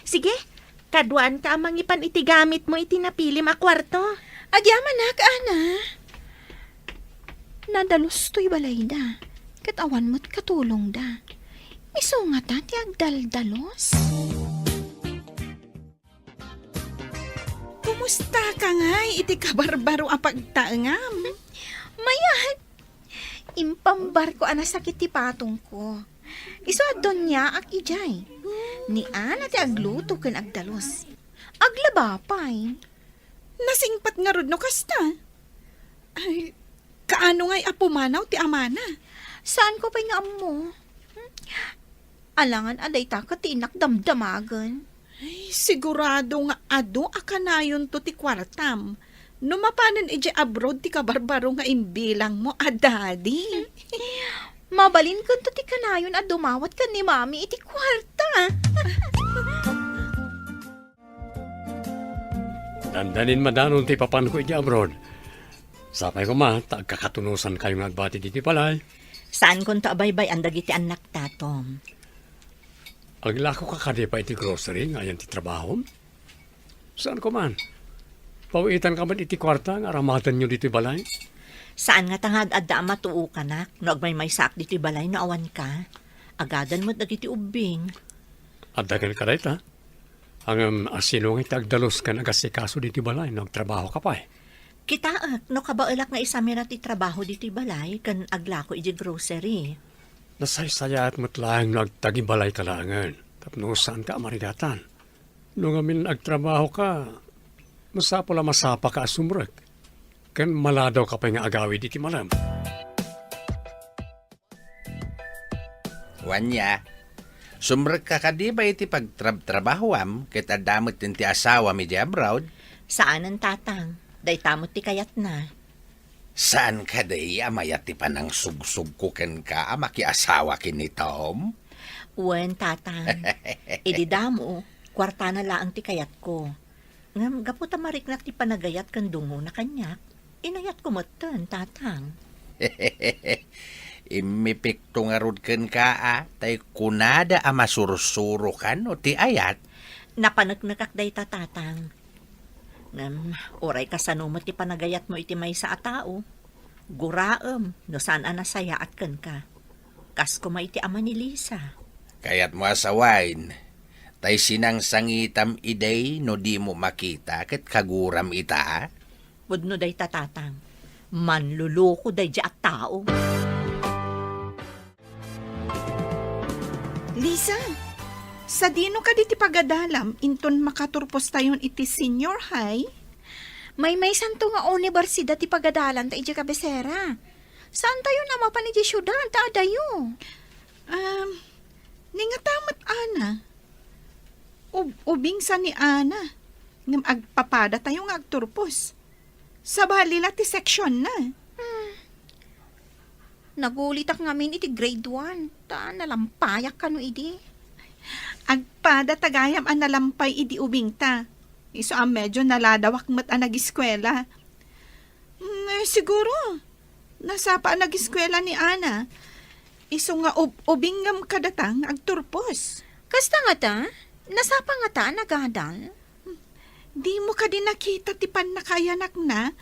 Sige, kaduan ka ang mangipan iti gamit mo iti napilim a kwarto. Agyaman na, ana. Nadalos to'y balay da. Katawan mo't katulong da. Iso nga ta ti agdaldalos. Kumusta ka nga iti kabarbaro ang pagtaangam? Mayat! Impambar ko ana sakit ti patong ko. Iso adon niya ak ijay. Ni ana ti agluto ken agdalos. Aglabapay. Nasingpat nga rod no kasta. Ay, kaano nga'y apumanaw ti amana? Saan ko pa'y nga amo? Alangan aday ta ka ti inak damdamagan. Ay, sigurado nga ado akanayon to ti kwartam. No mapanan ije abroad ti kabarbaro nga imbilang mo, daddy. Mabalin ko to ti kanayon at dumawat ka ni mami iti kwarta. Dandanin madanon ti papan ko iti abroad. Sapay ko ma, tagkakatunusan kayo nagbati diti palay. Saan kon taabaybay ang dagiti anak tatom? Aglako ka kadi pa iti grocery, ngayon ti trabaho. Saan ko man? Pawitan ka man iti kwarta, nga aramatan nyo dito balay? Saan nga tangad adda matuo ka nak? No agmay may sak diti balay no awan ka? Agadan mo't dagiti ubing. Adagan ka dahit ha? Ang asinong itagdalos ka nagasikaso diti balay, nagtrabaho ka pa eh. Kitaak, no kabaulak nga isamira ti trabaho diti balay, kan aglako iti grocery. Nasaysayat mo't lang nagtagibalay kalangan. Tapno saan ka maridatan. Nung amin nagtrabaho ka, masapa ka asumrek. Kan maladaw ka pa nga agawi di ti malam. Wanya, sumrek ka di ba iti pagtrabahawam kita damot din ti asawa mi di abroad? Saan ang tatang? Daytamot ti kayat na. Saan ka day amayat ti panang sugsug ko ken ka maki asawa kini Tom? Uwan, tatang. Idi damo, kwarta na laang ti kayat ko. Ngam, gaputa mariknak ti panagayat kan dungo na kanyak. Inayat ko matan, tatang. Imipikto nga rod ken ka tay kunada masurusuro kan o ti ayat. Napanagnakak day tatang. Ngam, oray kasanumat ti panagayat mo iti may sa atao. Guraem, no saan anasaya at kan ka. Kas ko may iti ama ni Lisa. Kayat mo asawain, tay sinang sangitam iday no di mo makita ket kaguram ita. Wudno day tatatang. Manluloko day di at tao. Lisa, sa dino ka diti pagadalam, inton makaturpos tayon iti senior high? May santo nga universidad ti pagadalan ta iti kabesera. Saan tayo na mapan iti syudad ta adayo? Ningatamat ana. Ubing sa ni ana. Ngam agpapada tayo nga agturpos. Sa balila ti section na. Nagulitak ngamin iti grade 1. Ta nalampayak kano idi. Agpada tagayam ang nalampay idi ubing ta. Iso ang medyo naladawak mat ang nag-eskwela. Siguro, nasapa ang nag-eskwela ni Ana. Iso nga ubingam kadatang agturpos. Kasta nga ta? Nasapa nga ta nagadal? Di mo ka din nakita ti panakayanak na.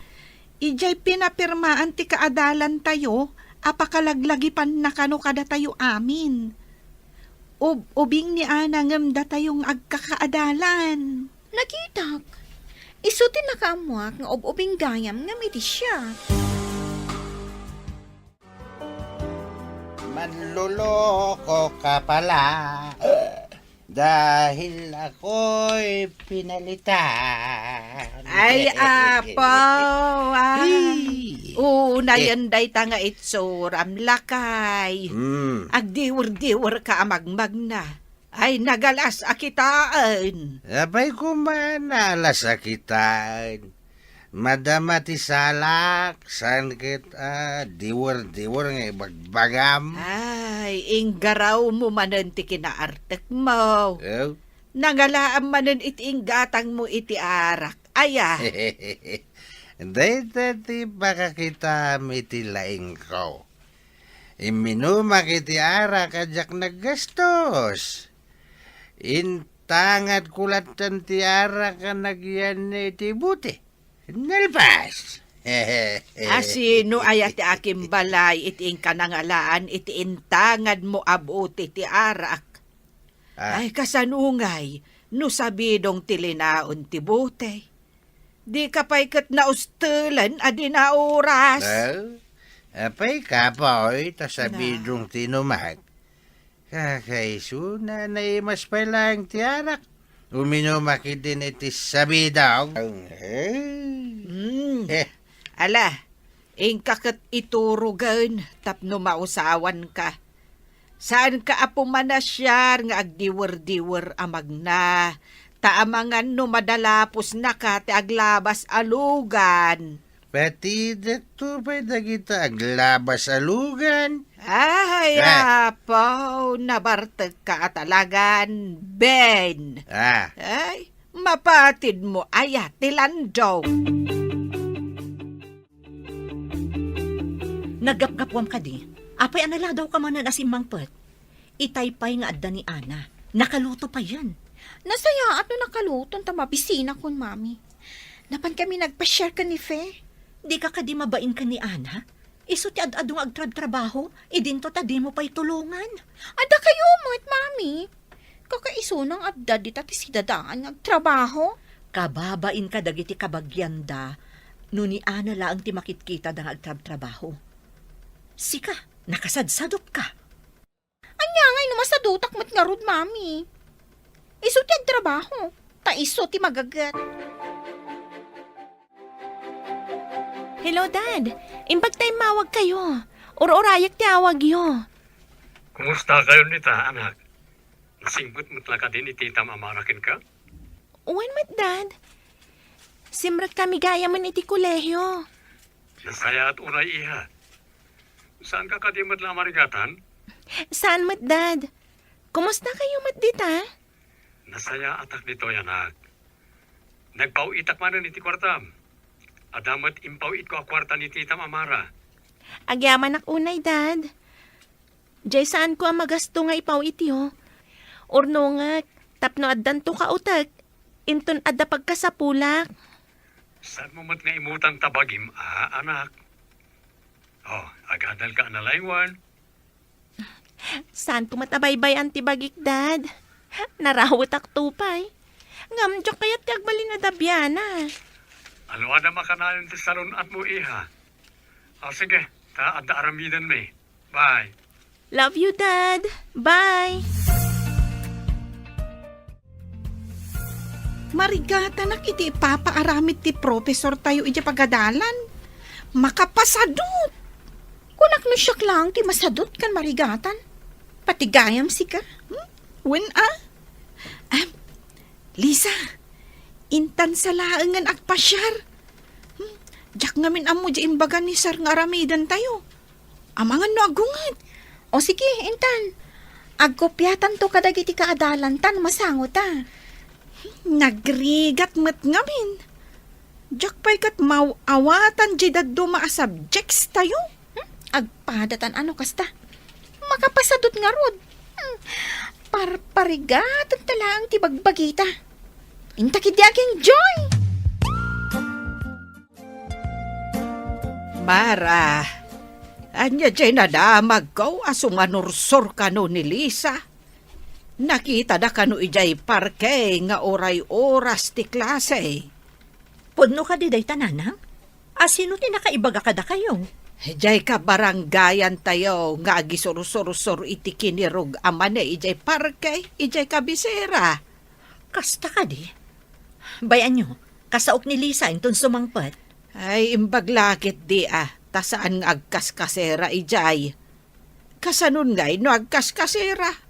Ijay pinapirmaan ti kaadalan tayo, apakalaglagi pan nakano kada tayo amin. Ubing ni Ana ngam da tayong agkakaadalan. Nakitak. Isutin na kamuak nga ubing gayam nga miti siya. Manluloko ka pala dahil ako'y pinalitan. Ay, apaw. Una yan day tanga itsuram lakay. Agdiwar-diwar ka amagmag na. Ay, nagalas akitaan. Abay kumanalas akitan. Madama ti salak, san kita diwer-diwer nga ibagbagam. Ay, inggaraw mo manan ti kinaartek mo. Oh. Nangalaam manan iti inggatang mo iti arak. Aya. Dahita ti baka kita iti laing ko. Iminuma kiti arak ajak naggastos. Intangat kulatan ti arak ka nagyan iti buti. Nalpas. Asino ayat ti aking balay iti kanangalaan iti intangad mo abuti ti arak. Ay kasanungay, no sabidong tilinaon ti butay. Di kapay kat naustulan adi na oras. Apay kapoy, tasabidong tinumat. Kakaiso na naimas pa lang ti arak. Uminumakit din iti sabidong. Ala, ingkakat iturugan tapno mausawan ka. Saan ka apumanasyar nga agdiwer-diwer amag na. Taamangan no madalapos na ka ti aglabas alugan. Pati dito pa dagita aglabas alugan. Ay, apaw, nabartag ka atalagan, Ben. Ay, mapatid mo ayat tilandaw. Nagapgapwam ka di. Apay anala daw ka man na nasimang pet. Itaypay nga adda ni Ana. Nakaluto pa yan. Nasaya at no nakaluton ta mabisina kun mami. Napan kami nagpa-share ka ni Fe. Di ka kadi mabain ka ni Ana? Iso ti ad-adong agtrab-trabaho, idinto ta di mo pa'y tulungan. Ada kayo mo't mami. Kakaiso ng adda di ti sidadaan agtrabaho. Kababain ka dagiti kabagyanda, no ni Ana laang ti makitkita ng agtrab-trabaho. Sika, nakasadsadot ka. Anya ngay numasadutak mat nga rod, mami. Iso ti ang trabaho. Ta iso ti magagat. Hello, Dad. Imbag tayo mawag kayo. Uro-urayak ti awag yo. Kumusta kayo nita, anak? Nasingbot mo talaga din itita mamarakin ka? Uwan mat, Dad. Simrat kami gaya man iti kolehyo. Nasaya at unay iha. Saan ka kadimat lang marigatan? Saan mat, Dad? Kumusta kayo mat dita? Nasaya atak dito, anak. Nagpauitak man iti kwartam. Adamat impauit ko a kwarta ni tita mamara. Agyaman ak unay, Dad. Jay saan ko ang magasto nga ipaw itiyo? Urno nga, tapno addan to kautak. Inton adda pagkasapulak. Saan mo mat nga imutang tabagim, anak? Oh, agadal ka na laywan. Saan ko matabaybay ang tibagik, Dad? Narawat ak tupay. Ngamdyo kaya't kagbalin na dabyana. Alwa na makanayon ti salon at mo iha. Sige, adda aramidan me. Bye. Love you, Dad. Bye. Marigata na kiti ipapaaramid ti profesor tayo ija pagadalan. Makapasadot. Kunak no siyak lang ti masadot kan marigatan. Patigayam si ka. When Lisa, intan sa laangan ak pasyar. Jak ngamin amo di imbaga ni sir nga aramidan tayo. Amangan no agungat. O sige, intan. Agkopyatan to kadagiti kaadalan tan masangot ta. Nagrigat met ngamin. Jak pa'y kat mawawatan di daddo maa subjects tayo. Agpadatan ano kasta. Makapasadot nga rod. Parparigatan talang ti bagbagita. Intakidyaging joy. Mara, anya jay nadamag ko asumanursor kano ni Lisa. Nakita na kano ijay parke nga oray-oras ti klase. Pudno ka di day tananang? Asino ti nakaibaga kada kayo? Ijay ka baranggayan tayo nga agisur-sur-sur iti kinirog amane ijay parke, ijay kabisera. Kasta ka di. Bayan nyo, kasaok ni Lisa inton sumangpat. Ay imbaglakit di tasaan nga agkas-kasera ijay. Kasanon ngay no agkas-kasera.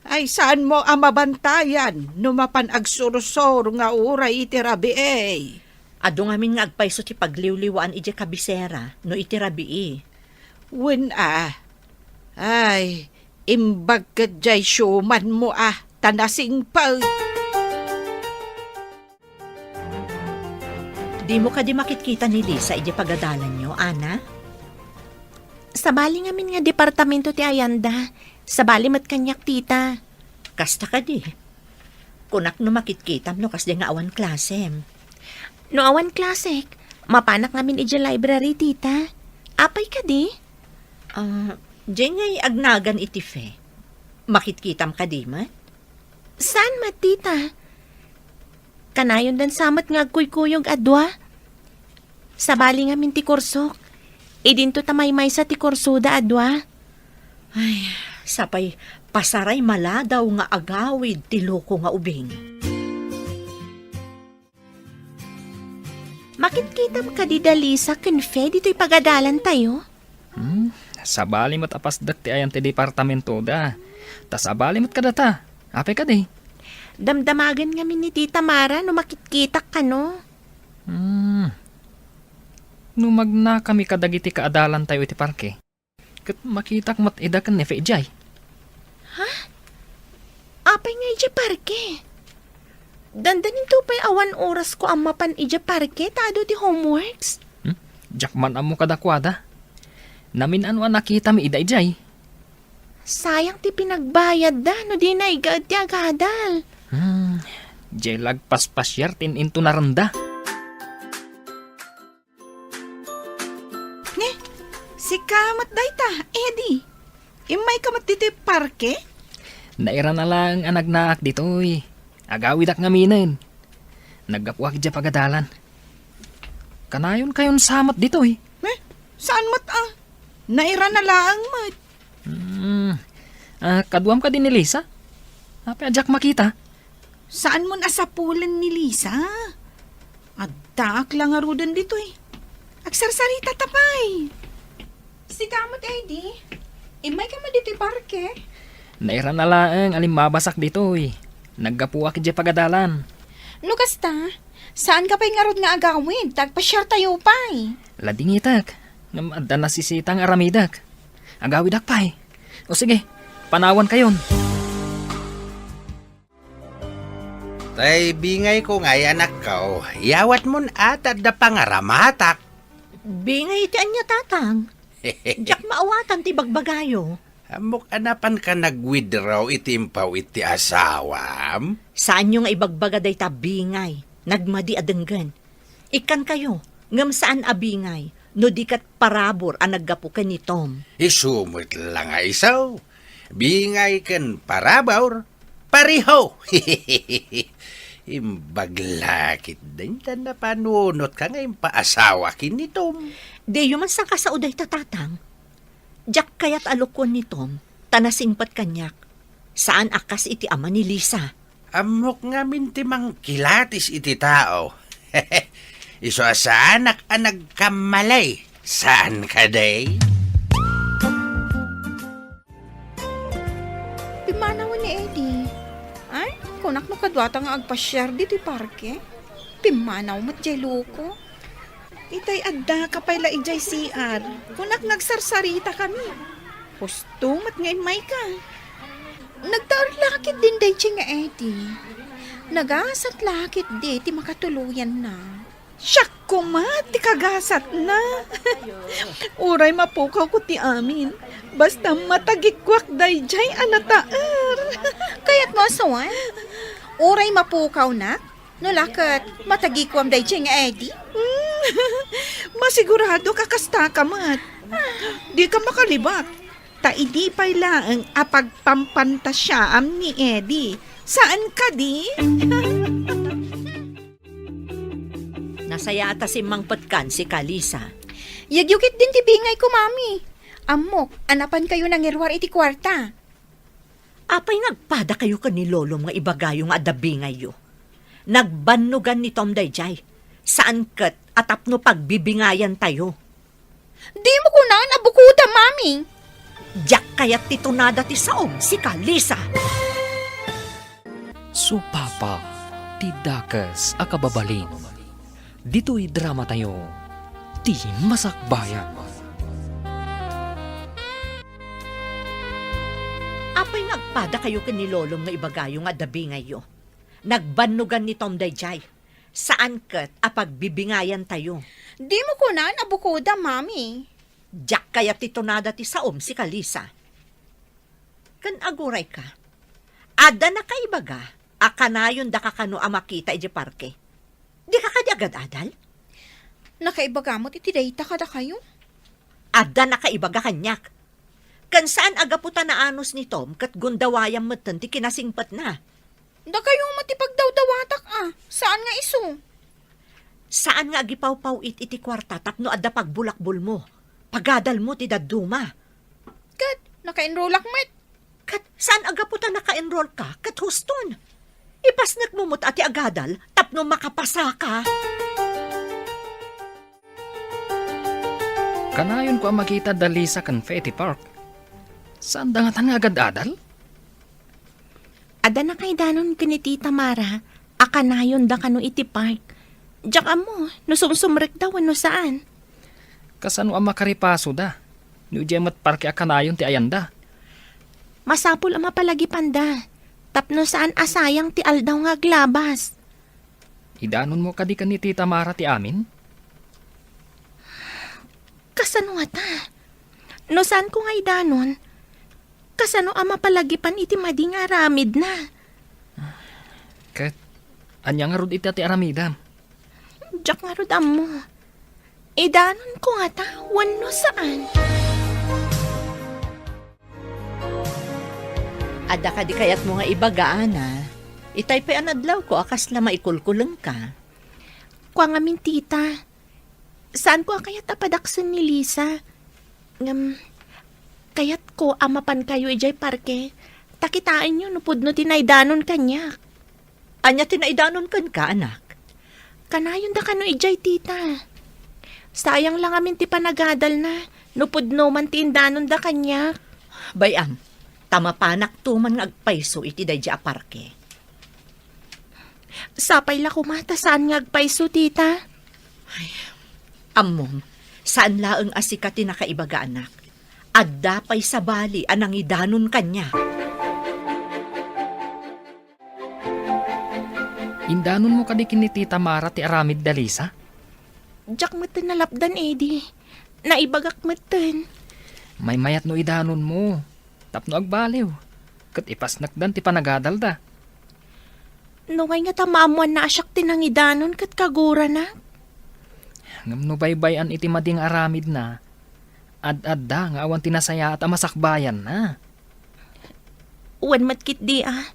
Ay saan mo amabantayan no mapan agsurusor nga uray iti rabi eh. Ado ngamin nga agpaiso ti pagliwliwaan ije kabisera no iti rabii. Wen ay imbag ka jay syuman mo tanasing pa. Di mo ka di makitkita ni Lisa ije pagadalan nyo, Ana? Sa bali ngamin nga departamento ti Ayanda. Sa bali mat kanyak tita. Kasta ka di. Kunak no makitkitam no kas di nga awan klasem. No awan klasik, mapanak ngamin ije library tita. Apay ka di? Di ngay agnagan iti fe. Makitkitam ka di mat? Saan mat tita? Kanayon dan samat nga agkuykuyog adwa. Sa bali ngamin ti kursok. Idinto tamay-may sa ti kursuda adwa. Ay, sapay pasaray maladaw nga agawid ti loko nga ubing. Makitkitam ka di Dalisa kunfe dito'y pagadalan tayo? Sa bali mat apasdak ti ayan ti departamento da. Tas abali mat kadata. Apay ka di. Damdamagan ngamin ni Tita Mara no makitkitak ka no. Numagna kami kadagiti kaadalan tayo iti parke. Kat makitak mat idakan ni Fejay. Apay nga ije parke. Dandanin to pa'y awan oras ko ang mapan ije parke tado ti homeworks. Jakman amo kadakwada. Namin ano nakita mi ida-ijay. Sayang ti pinagbayad da no di na igad ti agadal. Jay lagpas-pasyar tin into naranda. Si kamat dayta, Eddie. Imay kamat dito parke? Naira na lang ang nagnaak ditoy. Agawid ak ngaminan. Naggapuak dya pagadalan. Kanayon kayon samat ditoy. Saan mat Naira na lang mat. Kaduam ka din ni Lisa? Ajak makita. Saan mo nasapulan ni Lisa? Agtaak lang nga rudan dito eh. Agsarsarita tapay. Si kamot, Eddie. Imay ka man dito parke. Nairan na laang alimmabasak dito eh. Naggapuak di pagadalan. No kasta, saan ka pa'y ngarod nga agawin? Tagpa-share tayo pa'y. Ladingitak. Namadda na sisitang aramidak. Agawidak pa'y. O sige, panawan kayon. Tay bingay ko ngay anak ko, yawat mon atad da pangaramatak. Bingay ti anya tatang. Jak maawatan ti bagbagayo. Amok anapan ka nag-withdraw itimpaw iti asawam? Saan nyo nga ibagbaga day ta bingay? Nagmadi adenggan. Ikan kayo, ngam saan abingay? No di kat parabor ang naggapu ka ni Tom. Isumot lang nga isaw. Bingay ken parabaw, pariho. Imbaglakit din na panunot ka ngayon paasawa kin ni Tom. Di man sa kasauday tatatang. Jak kayat alukon ni Tom, tanasingpat kanyak. Saan akas iti ama ni Lisa? Amok nga mintimang kilatis iti tao. Iso sa anak ang nagkamalay. Saan ka day? Pimanawan ni Eddie. Ay, kunak mo kadwata nga agpa-share dito parke. Pimanaw mo't jay loko. Itay adda kapay la ijay CR. Kunak nagsarsarita kami. Husto mat ngayon may ka. Nagtaor-lakit din day nga Eddie. Nagasat lakit di ti makatuluyan na. Siyak ko mat, ti kagasat na. Uray mapukaw ko ti amin. Basta matagikwak day jay anataar. Kaya't mo asawan? Uray mapukaw na? No lakat, matagikwam day nga Eddie? Masigurado ka kasta ka mat. Di ka makalibak. Taidi pa'y laang apagpampantasyaam ni Eddie. Saan ka di? Nasaya ata si Mang Patkan si Kalisa. Yagyukit din ti bingay ko, mami. Amok, anapan kayo ng irwar iti kwarta. Apay nagpada kayo ka ni Lolo nga ibagayo nga adabingay yo. Nagbannugan ni Tom Dayjay. Saan kat atapno pagbibingayan tayo. Di mo ko na nabukuda, mami. Jak kayat titunada ti saom si Kalisa. Supapa, tidakas akababalin. Dito'y drama tayo, ti masakbayan. Apay nagpada kayo ka ni Lolo nga ibagayo nga adabingay yo. Nagbannugan ni Tom Dayjay. Saan kat apagbibingayan tayo. Di mo ko na nabukuda, mami. Jak kaya titunada ti saom si Kalisa. Kan aguray ka. Ada na kaibaga, akanayon da kakano amakita iti parke. Di ka kadi agad adal? Nakaibagamot iti data kada kayo? Ada na kaibaga kanyak. Kan saan agaputan na anos ni Tom kat gundawayang matan ti kinasingpat na. Da kayo matipagdaw-dawatak Saan nga iso? Saan nga agipaw-paw iti kwarta tapno adda pagbulakbol mo. Pagadal mo ti daduma. Kat, naka-enrollak met. Kat saan agaputan naka-enroll ka kat huston. Ipasnak mo mo't ati agadal tapno makapasa ka. Kanayon ko ang makita dali sa Confetti Park. Saan dangatan nga agad adal? Ada na kay danon kini Tita Mara, akanayon da kano iti park. Diyak amo, nusumsumrek daw ano saan. Kasano ang makaripaso da? Ni Ujemat parke akanayon ti ayanda. Masapul ama palagi panda. Tapno saan asayang ti aldaw nga glabas. Idanon mo kadi ka ni Tita Mara ti amin? Kasano nga ta? No saan ko nga idanon? Kasano ama palagipan iti mading aramid na. Kat, anya nga rod iti ati aramidam. Diyak nga rodam mo. Idanon ko nga ta, wano saan. Ada ka di kayat mo nga ibagaan Itay pa anadlaw ko akas la maikulkulang ka. Kwa nga min tita. Saan ko kaya tapadaksan ni Lisa? Kayat ko amapan kayo ijay parke. Takitaan nyo nupod no tinaydanon kanya. Anya tinaidanon kan ka, anak? Kanayon da kano ijay tita. Sayang lang amin ti panagadal na. Nupod no man ti indanon da kanya. Bayam, tama panak tuman nga agpayso iti dayja aparke. Sapay la kumata saan nga agpaiso tita. Ammom, saan laeng asika ti nakaibaga anak? Adda pay sa bali anang idanon kanya. Indanon mo kadikin ni Tita Mara ti aramid dalisa? Diyak matan nalapdan edi. Naibagak matan. May mayat no idanon mo. Tapno agbaliw. Kat ipasnakdan ti panagadal da. Nuway nga tamamuan na asyak tinangidanon kat kagura na. Ngam no baybayan iti mading aramid na. Ad-adda nga awan tinasaya at amasakbayan na. Uwan matkit di ah.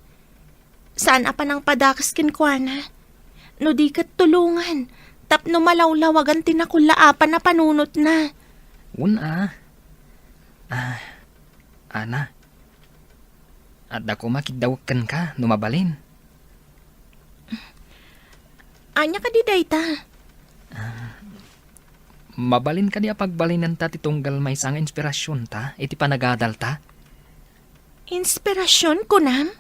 Saan apa nang padakas kinkwana? No di kat tulungan. Tapno malawlawagan tinakulaapan na panunot na. Una. Ana. Adda ko makidawagkan ka numabalin. Anya ka di dayta. Mabalin ka di pagbalinan ta ti tunggal may sang inspirasyon ta, iti panagadal ta. Inspirasyon ko nam?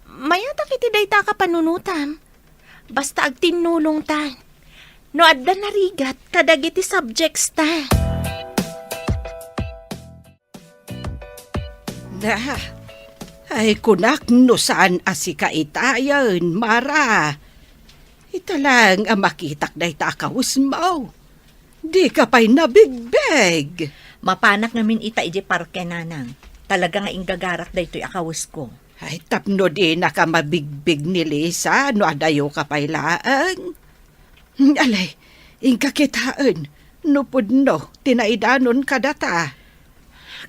Mayata kiti dayta ka panunutam. Basta agtinulong ta. No adda narigat kadagiti subjects ta. Na, ay kunak no saan asika itayan, Mara. Ita lang ang makitak na itakawis mo. Di ka pa'y nabigbeg. Mapanak namin ita iti parke nanang. Talaga nga inggagarak da ito'y akawis ko. Ay tapno di na ka mabigbig ni Lisa, no adayo ka pa'y laang. Alay, ingkakitaan, nupod no, tinaidanon ka data.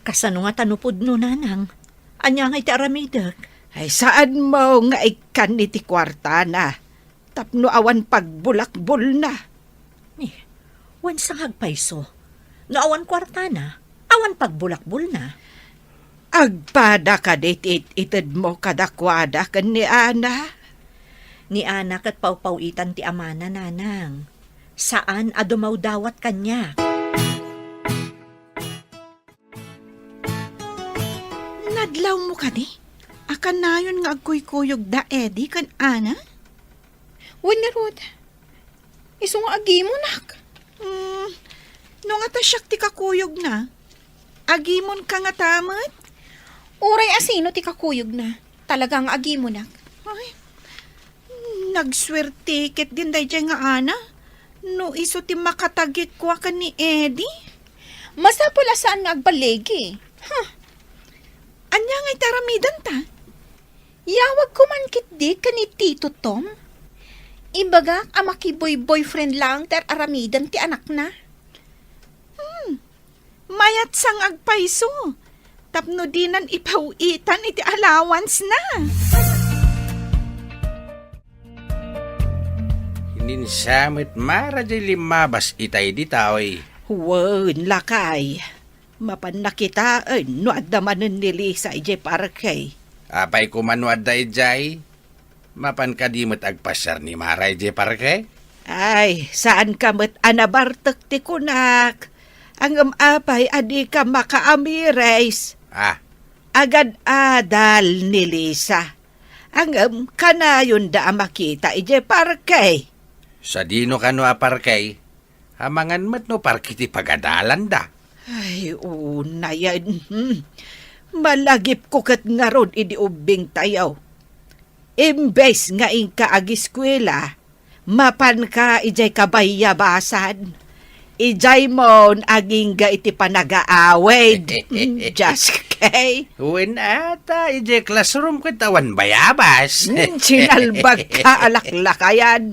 Kasano nga tanupod no nanang? Anya nga iti aramidak. Ay saan mo nga ikan ni ti kwarta na? Tapno awan pagbulakbol na. Wan sang hagpayso. No awan kwarta na, awan pagbulakbul na. Agpada ka itid mo kadakwada kan ni Ana. Ni anak at paupawitan ti amana nanang. Saan adumaw dawat kanya? Nadlaw mo ka di? Akan na yun nga agkuy-kuyog da edi kan ana? Wan nga Rod. Iso nga agi mo nak. No nga ta siyak ti kakuyog na. Agimon ka nga tamat? Uray asino ti kakuyog na. Talagang agi mo nak. Ay, nagswerte ket din day nga ana. No iso ti makatagik kwa ka ni Eddie. Masapula saan nga agbalegi. Anya nga itaramidan ta? Yawag ko man kit di ka ni Tito Tom. Ibaga, amaki boyfriend lang ter aramidan ti anak na. Mayat sang agpaiso. Tapno dinan ipauitan iti allowance na. Hininsamit Mara di limabas itay di taoy. Wan lakay. Mapan nakitaan no adamanan ni Lisa ije parkay. Apay kumanuad da ijay. Mapan kadimot agpasar ni Mara ije parke. Ay, saan ka met anabartek ti kunak? Ang apay adi ka makaamires. Agad adal ni Lisa. Ang kanayon da makita ije parkay. Sa dino kano aparkay, hamangan met no parki ti pagadalan da. Ay, una yan. Malagip ko kat nga rod idi ubing tayaw. Imbes nga ingka agiskwela, mapan ka ijay kabayabasan. Ijay mon aging ga iti panagaawed. Just kay. Uwin ata, ije classroom katawan bayabas. Sinalbag ka alaklakayan.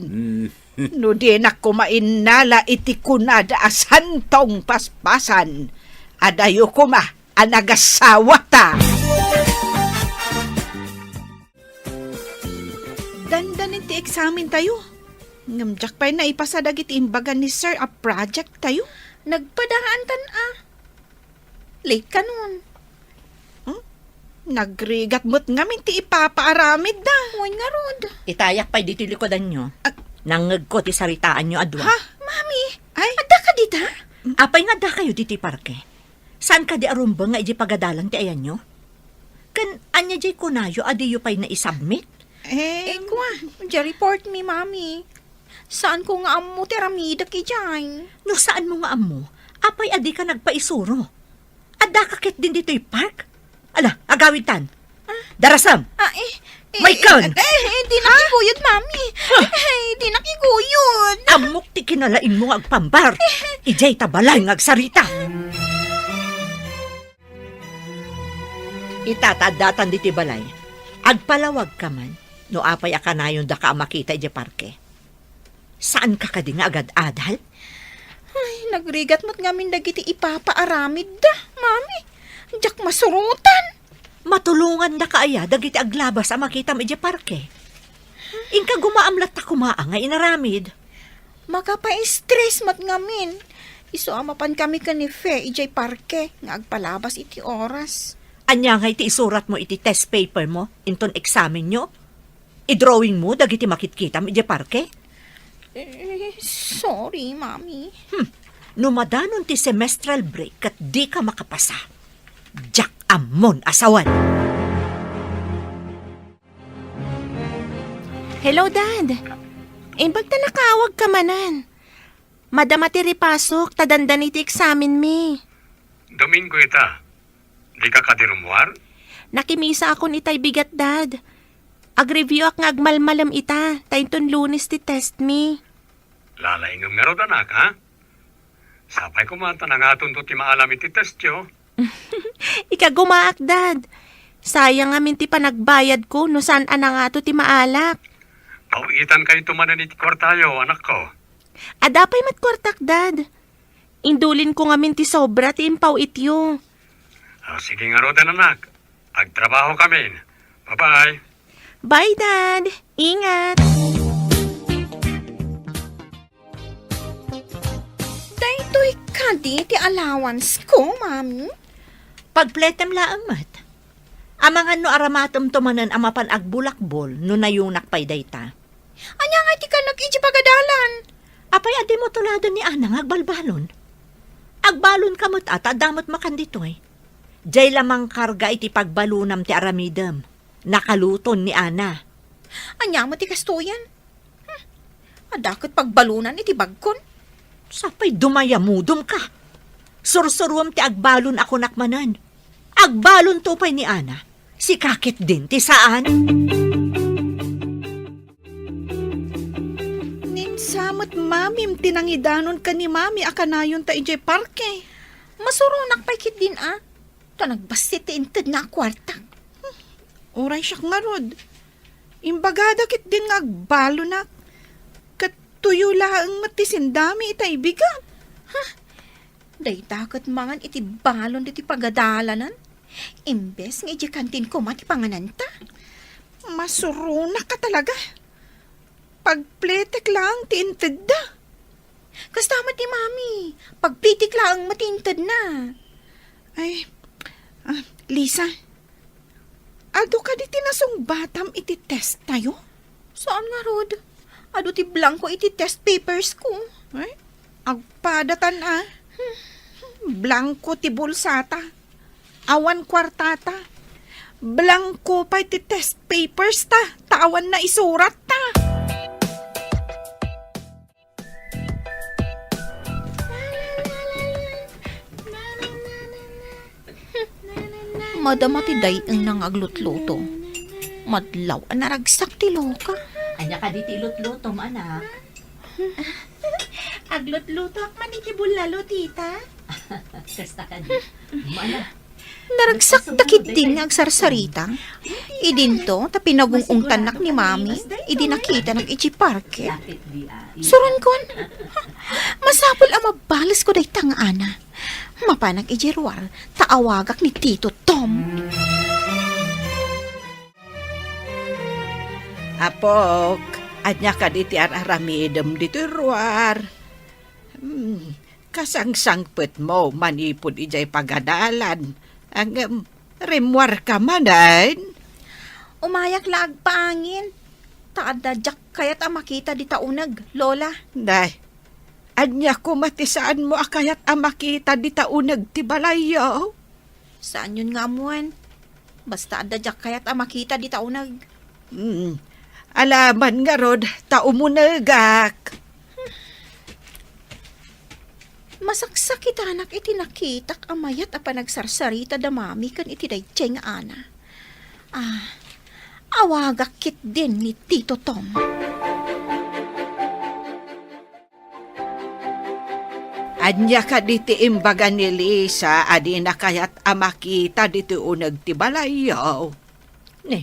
No di na kumainala iti kunada asantong paspasan. Adayo kuma anagasawa ta. Dandanin ti examen tayo. Ngamjak pa'y naipasadag iti imbagan ni Sir a project tayo. Nagpadaan tan Late ka nun. Nagrigat mo't ngamin ti ipapaaramid da. Huwag nga, Rod. Itayak pa'y dito likodan nyo. Nangag ko ti saritaan nyo, Adwa. Ha? Mami, Ay, ada ka dita? Apay nga da kayo diti parke. Saan ka di arumba nga iji pagadalang ti ayan nyo? Kan anya jay kunayo adiyo pa'y na-isubmit? Kwa, report me, Mami. Saan ko nga amo tiramida ki dyan? No saan mo nga amo? Apay adi ka nagpaisuro. Adda ka ket din dito'y park? Ala, agawitan. Darasam! May kan! Di nakikuyod, Mami. Di nakikuyod. Amok ti kinalain mo nga agpambar. Ijay tabalay nga agsarita. Itatadatan diti balay. Agpalawag ka man, no apay akanayon da ka makita iti parke. Saan ka kadi nga agad adal? Ay, nagrigat mo't ngamin dagiti ipapaaramid da, Mami. Diyak masurutan. Matulungan da ka aya dagiti aglabas a makita mo iti parke. Inka gumaamlat ta kumaa nga inaramid. Makapa-stress mat ngamin. Iso amapan kami ka ni Fe, ijay parke, nga agpalabas iti oras. Anya nga iti isurat mo iti test paper mo, inton examen nyo? I-drawing mo dagiti makitkita mo iti parke? Sorry, Mami. Numadanon ti semestral break kat di ka makapasa. Jack amon asawan. Hello, Dad. Imbag na nakawag ka manan. Madama ti ripasok, tadandan iti eksamen mi. Domingo ita. Di ka kadirumuar? Nakimisa akon itay bigat, Dad. Ag-review ak nga agmalmalam ita, tayton Lunes ti test mi. Lalaingam nga ro anak, ha? Sapay kumanta na nga tunto ti maalam iti test yo. Ika gumaak, Dad. Sayang nga ti panagbayad ko no saan nga to ti maalak. Pauitan kayo tumanan iti kwartayo, anak ko. Adapay matkwartak, Dad. Indulin ko nga ti sobra ti impaw ityo. Sige nga ro anak. Agtrabaho kami. Bye-bye. Bye, Dad. Ingat. Daytoy kadi ti allowance ko, Mami. Pagpletem laang mat. Amangan no aramatom tumanan amapan agbulakbol no nayunak pay dayta. Anya nga ti ka nag-iji pagadalan. Apay adi mo tulado ni Ana nga agbalbalon. Agbalon kamot ata damot makanditoy. Jay lamang karga iti pagbalunam ti aramidem. Nakaluton ni Ana. Anya mo ti kastoyan. Adakot pagbalunan iti bagkon. Sapay dumayamudom ka. Sursuruam ti agbalon ako nakmanan. Agbalon tupay ni Ana. Si kakit din ti saan. Ninsamot mamim tinangidanon ka ni Mami akanayon ta ijay parke. Masurunak pa'y kit din Ta nagbasit ti inted na kwarta. Oray siya nga rod. Imbagada kit din nga agbalo na. Katuyo laang matisindami itay bigat. Day takot mangan iti balon iti pagadalanan. Imbes nga iti kantin ko mati pangananta. Masuruna ka talaga. Pagpletek lang tinted da. Kasama ti Mami. Pagpitik lang matinted na. Ay, Lisa. Ado ka di tinasong batam iti test tayo? Saan nga, Rod? Ado ti blanco iti test papers ko. Ay, agpadatan Blanco ti bulsata. Awan kwartata. Blanco pa iti test papers ta. Tawan na isurat ta. Madama ti day ang nang aglutluto. Madlaw ang naragsak ti loka. Anya ka di tilot-lutom, anak. Aglot-luto ak man iti bulalo, tita. Kasta ka di. Mana? Naragsak dakit din nga agsarsarita. Idinto, ta pinagungungtan nak ni Mami. Idi nakita ng iti parke. Suron kon. Masapol ang mabalas ko day tang ana. Mapanag ijerwar, taawagak ni Tito Tom. Apok, anya ka di ti aramidem di turuar. Kasangsangpet mo, manipod ijay pagadalan. Ang rimwar ka manan. Umayak laag paangin. Taadadyak kayat ang makita di taunag, Lola. Day, anya ko matisaan mo akayat ang makita di taunag ti balayo. Saan yun nga amuan? Basta adadyak kayat ang makita di taunag. Alaman nga rod, taumunagak. Masaksak kita anak iti nakitak amayat a panagsarsarita da mami kan iti daytiyeng ana. Awagak kit din ni Tito Tom. Anya ka diti imbaga ni Lisa, adi na kayat amakita diti unag ti balayo. Ne,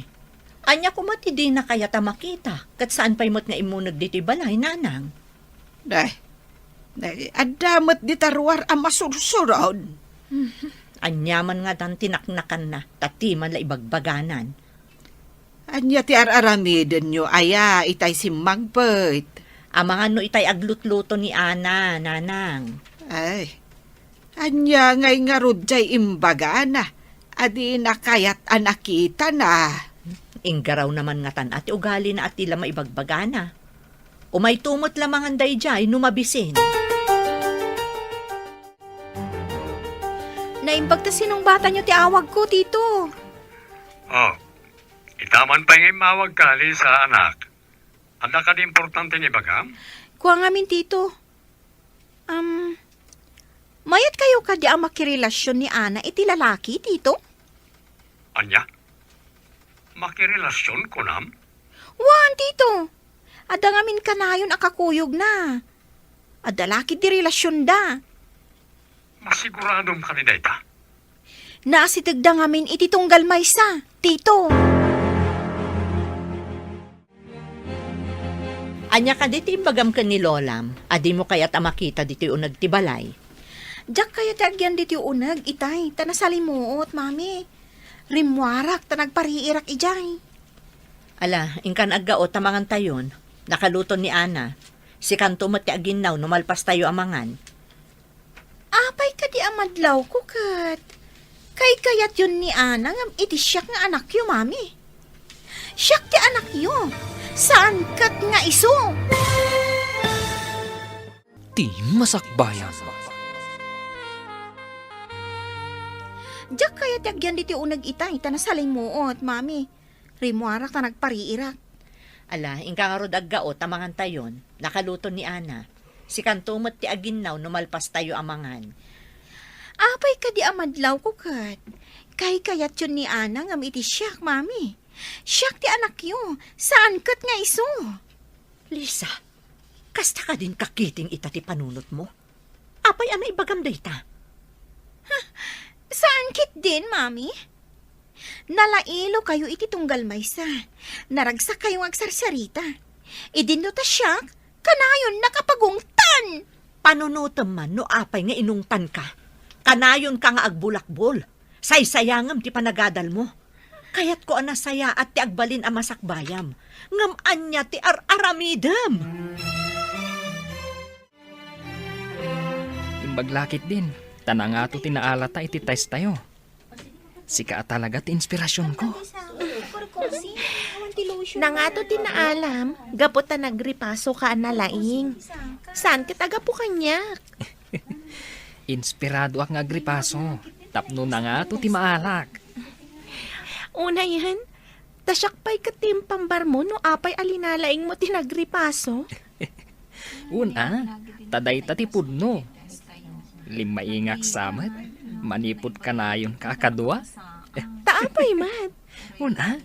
anya ko matidi na kaya ta makita. Kat saan pa'y mo't nga imunag diti balay, nanang? Day, adamot di tarwar ang masursurod. Anyaman nga dan tinaknakan na, tatiman la ibagbaganan. Anya ti araramiden nyo, aya, itay si Magpet. Amangan no itay aglutluto ni Ana, nanang. Ay, anya ngay nga rudjay imbaga na, adi na kayat anakita na. Inggaraw naman nga tan ati ugali na at tila maibagbagana. Umay tumot lamang ang dayjay numabisin. Naimbag ta sinong bata nyo ti awag ko, Tito. Oh, itaman pa yung mawag kali sa anak. Ada ka di importante ni bagam? Kuha nga min, Tito. Mayat kayo ka di ang makirelasyon ni Ana iti lalaki, Tito? Anya? Makirelasyon ko nam? Wan, Tito. Ada nga min kanayon akakuyog na. Ada laki di relasyon da. Masiguradong kanina ita? Naasitagda nga min iti tunggal maysa, Tito. Anya ka diti imbagam ka ni Lolam, adi mo kaya't amakita diti unag ti balay. Diyak kaya tagyan diti unag, itay, tanasalimuot, mami. Rimwarak, tanagpariirak ijay. Ala, ingkan aggaot tamangan tayon, nakaluto ni Ana. Si kanto mo ti aginaw, numalpas tayo amangan. Apay ka di amadlaw ko, kat. Kay kayat yun ni Ana, ngam iti siyak nga anak yo, mami. Siyak ti anak yo. Saan kat nga iso? Ti masakbayan. Diyak kaya tagyan diti unag itay, tanasalimuot, mami. Rimwarak, tanagpariirak. Ala, ingkan aggaot tamangan tayon, nakaluto ni Ana. Si kanto mo ti aginaw, numalpas tayo amangan. Apay ka di amadlaw ko, kat. Kay kayat yun ni Ana, ngam iti siyak, mami. Siyak ti anak yo. Saan kat nga iso? Lisa, kasta ka din kakiting ita ti panunot mo. Apay ana ibagam dayta. Saan kit din, mami? Nalailo kayo iti tunggal maysa. Naragsak kayong agsarsarita. Idin no ta siyak, kanayon nakapagungtan. Panunutom man no apay nga inungtan ka. Kanayon ka nga agbulakbol. Saysayangam ti panagadal mo. Kayat ko anasaya at ti agbalin ang masakbayam. Ngam anya ti aramidam. Imbaglakit din. Tanangato tinaalata iti test tayo. Sika talaga ti inspirasyon ko. Nangato tinaalam, gapot ta nagripaso ka analaing. Saan kita gapo kanyak? Inspirado ak nga agripaso. Tapno na nga to ti maalak. Una yan, tasyakpay ka timpambar mo no apay alinalaing mo tinagripaso. Una, taday tati pudno. Limaingak samat. Manipod ka na yun kakadwa. Taapay mat. Una,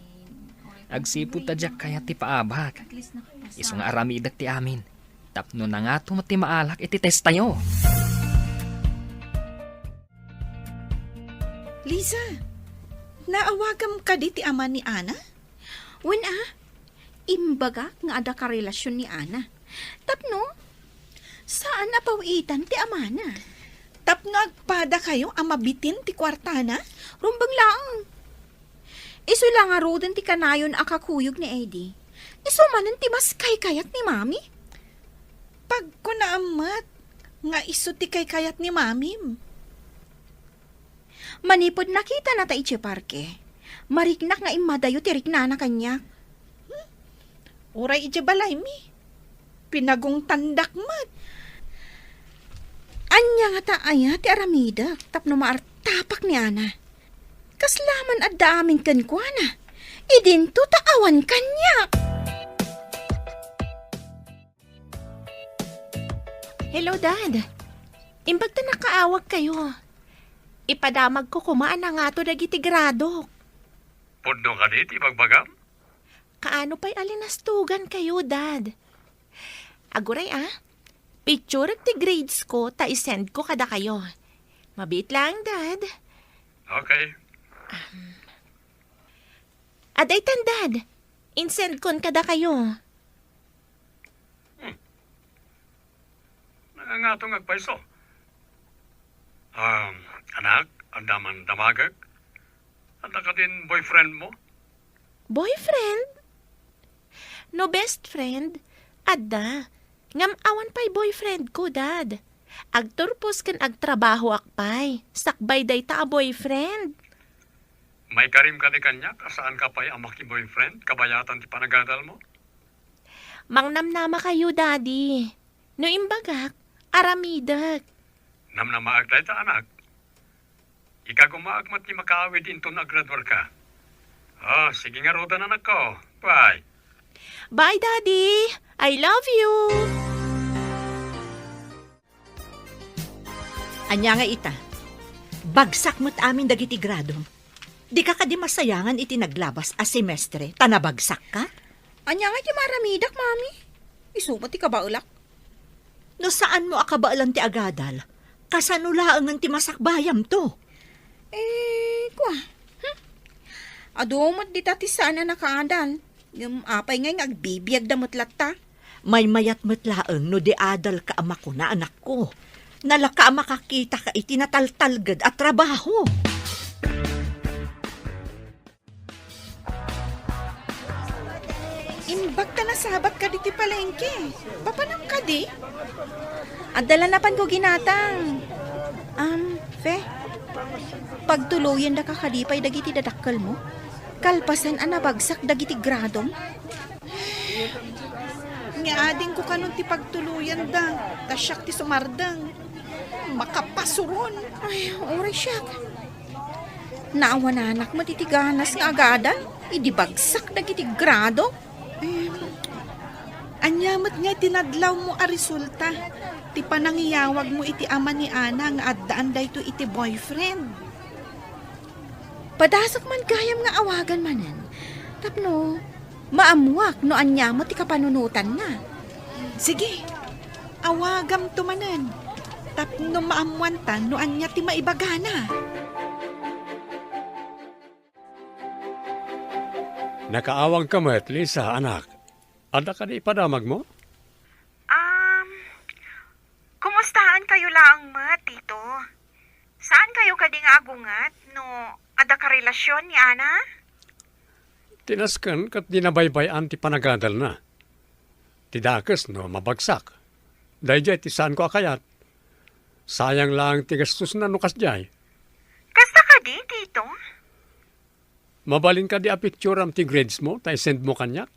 agsipod tadyak kaya ti paabak. Isong aramidak ti amin. Tapno na nga to ti maalak iti test tayo. Lisa, naawagam ka di ti ama ni Ana? Wen imbaga nga ada ka relasyon ni Ana. Tapno, saan napawitan ti amana? Tapno agpada kayo ang mabitin ti kwartana? Rumbang lang. Iso lang nga roden ti kanayon akakuyog ni Eddie. Iso manan ti mas kay kayat ni mami. Pag ko naamat, nga iso ti kay kayat ni mamim. Manipod nakita na ta iti parke. Mariknak nga imadayo ti rikna na kanya. Uray iti balay mi. Pinagong tandak mat. Anya nga ta aya ti aramida tapno maartapak ni Ana. Kaslaman at daming kankwana. Idinto taawan kanya. Hello, Dad. Imbag ta nakaawag kayo. Ipadamag ko kumaan na nga to dagiti grado. Pundo ka dito, ibagbagam? Kaano pa'y alinastugan kayo, Dad? Aguray picture ti grades ko, ta isend ko kada kayo. Mabit lang, Dad. Okay. Adaytan, Dad. Insend kon kada kayo. Nangangatong agpaiso. Anak, andaman damagag. Anda ka din boyfriend mo? Boyfriend? No best friend? Adda. Ngam awan pa'y boyfriend ko, Dad. Agturpos kan agtrabaho akpay. Sakbay day ta a boyfriend. May karim ka di kanya, kasaan ka pa'y amaki boyfriend, kabayatan ti panagadal mo? Mangnamnama kayo, Daddy. No imbagak, aramidak. Namnamaag tayo ta, anak. Ika gumaagmat ni makaawid into na graduar ka. Sige nga roda anak ko. Bye. Bye, Daddy. I love you. Anya nga ita, bagsak mo't amin dagiti grado. Di ka kadi masayangan iti naglabas a semestre, tanabagsak ka? Anya nga iti maramidak, mami. Isumat ti kabaulak. No saan mo akabaalan ti agadal? Kasanulaang ng ti masakbayam to. Kwa. Adomot di tati sana nakaadal. Yung apay ngay agbibiyag damot latta. May mayat matlaang no di adal ka ama ko na anak ko. Nalaka makakita ka iti nataltalgad at trabaho. Imbag ka nasabat ka di ti palengke. Papanam ka di? Adala na pan ko ginatang. Fe, pagtuluyan da ka kadipay dagiti dadakkel mo. Kalpasan ang nabagsak dagiti gradong. Nga ading ko kanon ti pagtuluyan da. Tasyak ti sumardang. Makapasuron. Ay, oray siyak. Naawa na anak mo titiganas nga agadan. Idi bagsak dagiti grado. Anyamat nga tinadlaw mo a resulta. Ti panangiyawag mo iti ama ni Ana nga addaan dayto iti boyfriend. Padasak man kayam nga awagan manen. Tapno, maamuak no anya mo ti kapanunutan na. Sige, awagam tumanan. Tapno maamuantan no anya ti maibagana. Nakaawang ka mo, Lisa, anak. Ada ka di ipadamag mo? Kumustaan kayo lang, ma, tito? Saan kayo kading agungat, no ada ka relasyon ni Ana? Tinaskan kat dinabaybayan ti panagadal na. Tidakas no mabagsak. Dahil jay ti saan ko akayat. Sayang lang ti gastos na nukas jay. Kasta ka di, tito? Mabalin ka di a picture am ti grades mo, tay send mo kanyak.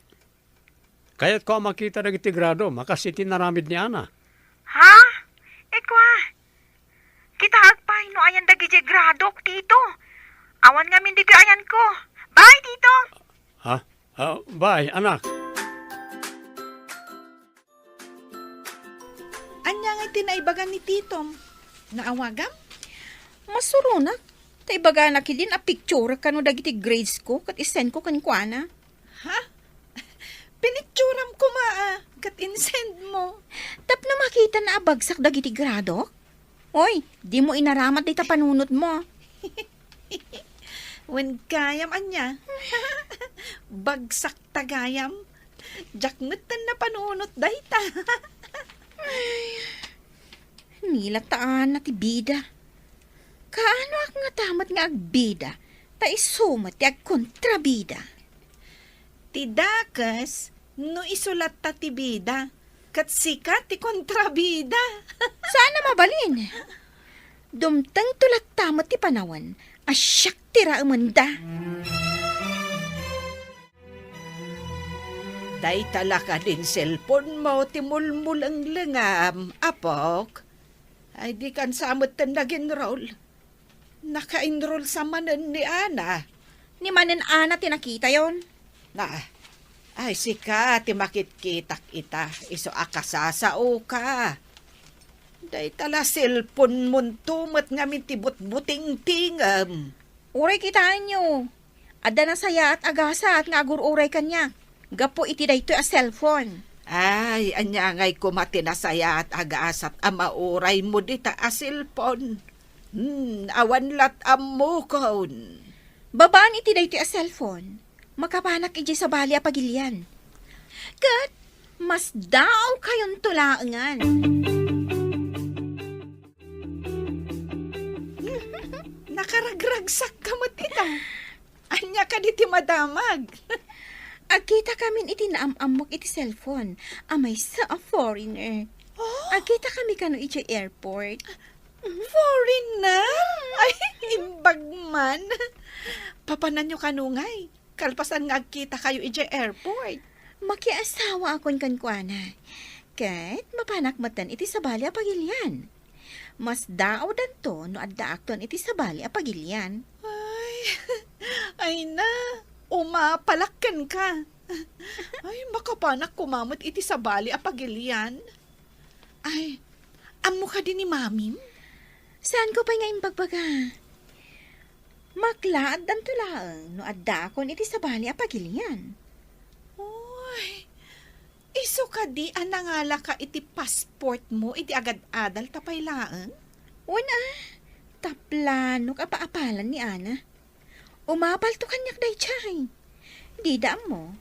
Kaya't ko makita na ti grado, makas iti naramid ni Ana. Ha? Ekwa? Kita agpay no ayan dagi jay gradok, tito. Awan nga min di ayan ko. Bye, tito! Bye, anak. Anya nga tinaibagan ni Titom. Naawagam? Masurunak. Ta ibaga na kilin a picture ka no dagiti grades ko kat isend ko kanikwana. Ha? Pinicturam ko kat insend mo. Tapno makita na abagsak dagiti grado? Oy, di mo inaramat di ta panunot mo. When kayam anya. Bagsak tagayam. Jaknutan na panunot dayta. Nilataan na ti bida. Kaano ak nga tamat nga agbida, ta isumat ti agkontrabida. Tidakas, no isulat ta ti bida. kat sikat ti kontrabida. Sana mabalin. Dumtang tulat tamot ti panawan. Asyak tira umanda. Day talaka din cellphone mo, timulmul ang lingam, apok. Ay di kan samot tan nag-enroll. Naka-enroll sa manan ni Ana. Ni manen ana tinakita yon. Na, ay sika, timakit-kitak ita, iso akasasao ka. Day tala cellphone mun tumot nga mitibot-buting tingam. Uray kitaan nyo. Ada na saya at agasa at nga agur-uray kanya. Gapo iti daytoy a cellphone. Ay, anya ngay kumatinasaya at agaasat amauray mo dita a cellphone. Awan lat ammo kon. Babaan iti daytoy a cellphone. Makapanak iti sa bali a pagilian. Kat, mas daw kayon tulaangan. Nakaragragsak ka mo tita. Anya ka di ti madamag. Agkita kamin iti naamamok iti cellphone. Amay sa a foreigner. Agkita kami kano iti airport. Foreigner? Ay, imbag man. Papanan nyo kanungay. Kalpasan nga kita kayo iti airport. Makiasawa akon kankwana. Kat mapanak matan iti sabali a pagilian. Mas daaw danto no adda akton iti sabali a pagilian. Ay na, umapalakkan ka. Ay, makapanak kumamot iti sabali a pagilian. Ay, amo ka din ni mamim? Saan ko pa nga imbagbaga? Maklaad danto laang no adda akon iti sabali a pagilian. Uy, iso ka di anangala ka iti passport mo, iti agad-adal tapay laang? Una, taplano ka paapalan ni Ana. Umapal to kanyak day chay. Di da mo.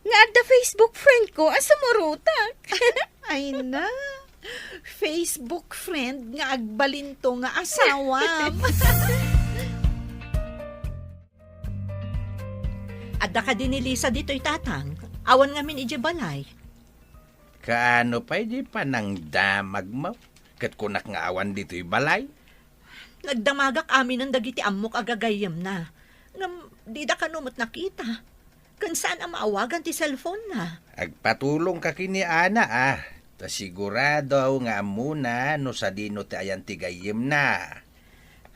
Nga adda Facebook friend ko as sumurutak. Ay na, Facebook friend nga agbalinto nga asawam. Adda ka din ni Lisa dito'y tatang. Awan nga min ije balay. Kaano pa di pa nang damag mo? Kat kunak nga awan dito'y balay. Nagdamagak amin ang dagiti amok agagayam na. Ngam, di da ka numot nakita. Kan saan ang maawagan ti cellphone na? Agpatulong ka kini Ana ah. Ta sigurado nga muna no sa dino ti ayan ti gayem na.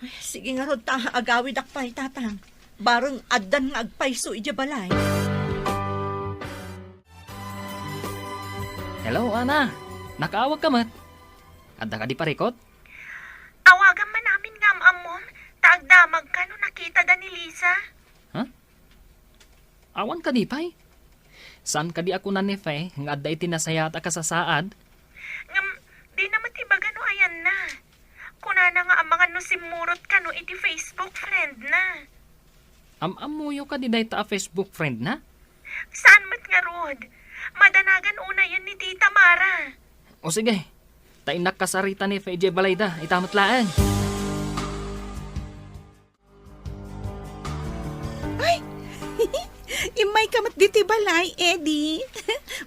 Ay, sige nga rod ta, agawid akpay tatang. Barang addan nga agpayso ije balay. Hello, Ana. Nakaawag ka mat. Adda ka di parikot? Awagan man namin nga amon. Taagdamag ka no nakita da ni Lisa. Awan ka di pay. Saan ka di ako nanife nga adda iti nasayat a kasasaad? Ngam, di naman tibaga no ayan na. Kunana nga ang mga no simurot ka no iti Facebook friend na. Amuyo ka di dayta a Facebook friend na? Saan mat nga Rod? Madanagan una yan ni Tita Mara. O sige, tainak kasarita ni Feje Balayda, itamat laan. Imay kamat diti balay, Eddie.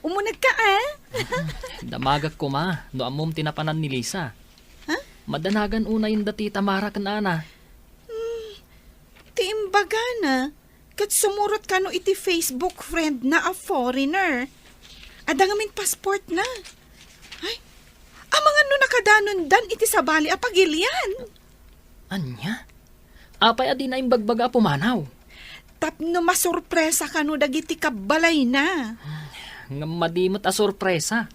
Umunag ka Damagak ko ma, no amom tinapanan ni Lisa. Madanagan una yung dati Tamara kan Ana. Tiimbaga na. Kat sumurot ka no iti Facebook friend na a foreigner. Ada nga min passport na. Ay, amang ano nakadanon dan iti sabali a pagilian. Anya? Apay adi na yung bagbaga pumanaw. Tapno masurpresa ka no dagiti kabalay na. Nga madimot a sorpresa.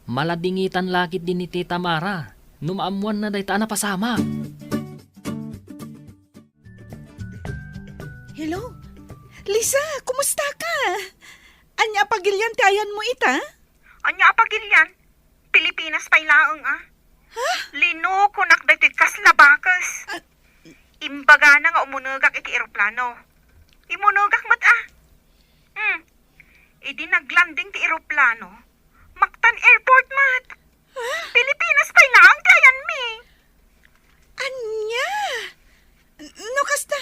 Maladingitan lakit din ni Tita Mara. Numaamuan na dayta na pasama. Hello? Lisa, kumusta ka? Anya pagilyan ti ayan mo ita? Anya apagilyan? Pilipinas pa'y laang ah. Lino kunak dati kaslabakas. Imbaga na nga umunugak iti eroplano. Imunugak mat ah. Idi naglanding ti eroplano. Mactan Airport mat. Pilipinas pa'y laang kayan mi. Anya? No kasta,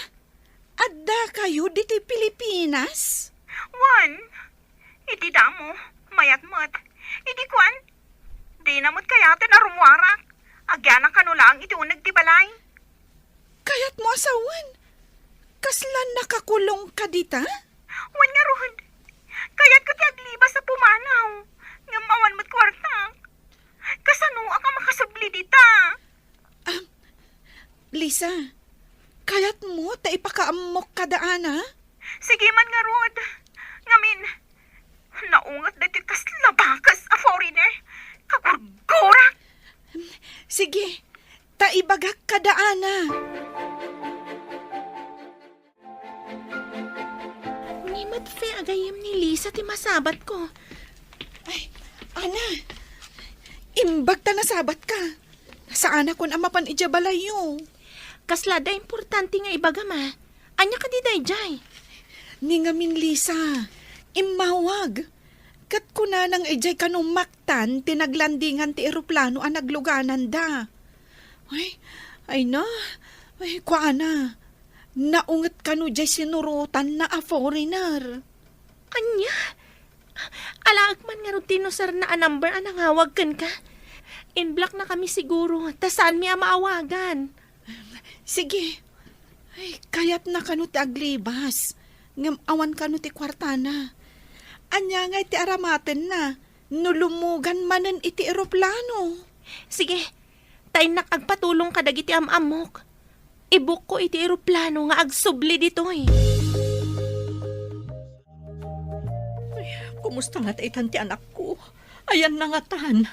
adda kayo diti Pilipinas? One, idi damo, mayat mat. Idi kwan, Di namot kayatin arumwarak. Agyanan ka lang iti unag ti balay. Kayat mo asawan. Kaslan nakakulong ka dita? Wan nga Rod. Kayat ko ti aglibas sa pumanaw. Ngamawan mo't kwarta. Kasano ka makasubli dita? Lisa, kayat mo ta ipakaamok kadaan ha? Sige man nga Rod. Ngamin, naungat dati kaslabakas a foreigner. Kagurgurak. Sige, ta ibagak kadaan ha? Ni fe agayim ni Lisa ti masabat ko. Ana, imbag ta nasabat ka. Saan ako na mapan ijabalayo? Kaslada importante nga ibaga ma. Anya ka di dayjay. Ni ngamin Lisa, imawag. Kat ko na nang ijay kanumaktan, tinaglandingan ti eroplano ang nagluganan da. Ay na, ay kwa na. Naungat ka no jay sinurutan na a foreigner. Anya? Alaag man nga rutino sir na a number ang nangawag kan ka. In-block na kami siguro. Ta saan mi maawagan? Sige. Ay, kayat na kanu ti aglibas. Ngam awan kanu ti kwartana. Anya nga iti aramaten na. Nulumugan manen iti eroplano. Sige, tay nakagpatulong ka dagiti amamok. Ibuk ko iti eroplano nga agsubli ditoy. Kumusta nga taitan ti anak ko? Ayan na nga tan.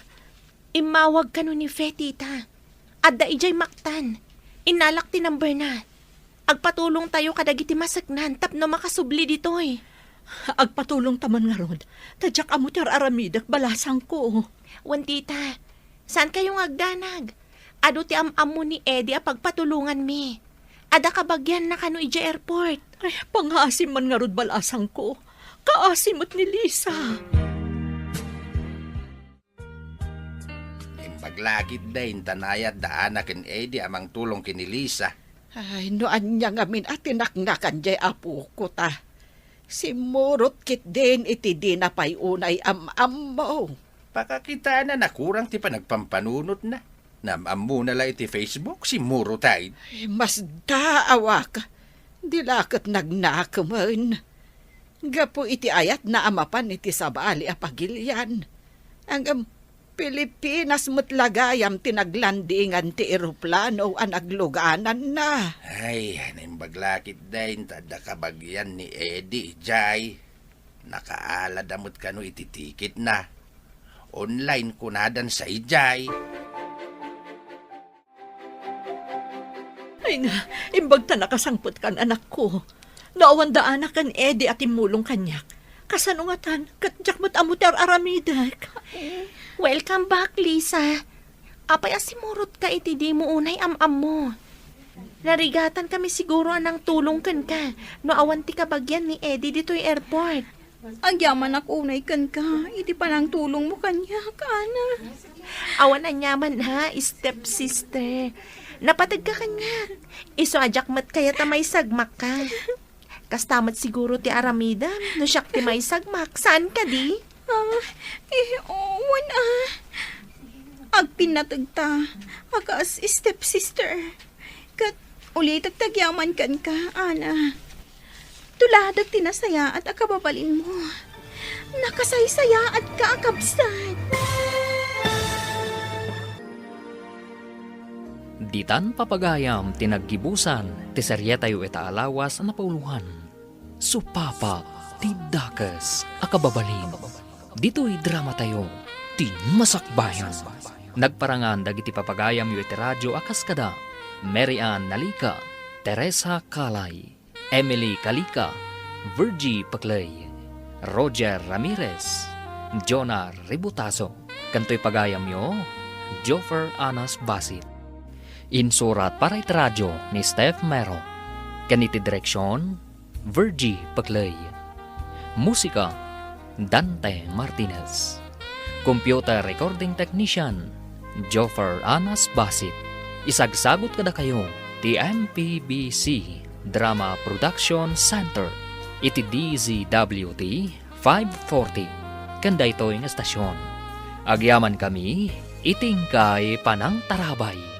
Imawag ka no ni Fetita. Adda ijay maktan. Inalak ti number na. Agpatulong tayo kadagiti masaknan tapno makasubli ditoy. Agpatulong taman nga Rod. Tadyak amo ti aramidak balasang ko. Wantita, saan kayong agdanag? Ado ti amamo ni Eddie a pagpatulungan mi. Ada kabagyan na kano ija airport. Ay, pangasim man nga Rod balasang ko. Kaasimot ni Lisa. Impaglagid dahin tanayat daan na kin Eddie amang tulong kini Lisa. Ay, noan niya ngamin at tinaknakan jay apo ko ta. Simurot kit din iti di na pay unay am mo. Pakakita na nakurang ti panagpampanunot na. Namam mo na lang iti Facebook si Muro tayo. Ay, mas daawa ka. Dilakot nagnakaman. Gapo iti ayat na amapan iti sabali a pagilyan. Ang Pilipinas mutlagayam tinaglandingan ti eroplano ang nagluganan na. Ay, nimbaglakit dahin tada kabagyan ni Eddie, Jai. Nakaalad amot kano iti ticket na. Online kunadan sa ijay. Ay nga, imbagta nakasangpot kan anak ko. Naawan daan na kan Eddie at imulong kanyak. Kasanungatan, katjak mat amutar aramidak. Welcome back, Lisa. Apay asimurot ka iti di mo unay am mo. Narigatan kami siguro anang tulong kan ka. No awan ti kabagyan ni Eddie dito'y airport. Agyaman unay kan ka. Iti pa lang tulong mo kanya, kana. Awan ang yaman ha, stepsister. Napatag ka kanya. Iso ajak mat kaya tamay sagmak ka. Kastamat siguro ti aramida. No siyak ti may sagmak. Saan ka di? Owan Agpinatagta. Akas stepsister. Kat ulit tagtagyaman kan ka, ana. Tuladag tinasaya at akababalin mo. Nakasaysaya at kaakabsat. Ditan papagayam tinaggibusan ti serye tayo ita alawas na pauluhan. Supapa ti dakas akababalin. Dito'y drama tayo ti masakbayan. Nagparangan dagiti papagayam yu iti radyo akaskada. Mary Ann Nalika, Teresa Kalay, Emily Kalika, Virgie Paclay, Roger Ramirez, Jonah Ributaso. Kanto'y pagayam yo, Joffer Anas Basit. Insurat para iti radyo ni Steph Mero. Kaniti direksyon, Virgie Paclay. Musika, Dante Martinez. Computer Recording Technician, Joffer Anas Basit. Isagsagot kada kayo, ti MPBC Drama Production Center. Iti DZWT 540. Kanda ito yung estasyon. Agyaman kami, itingkay panang tarabay.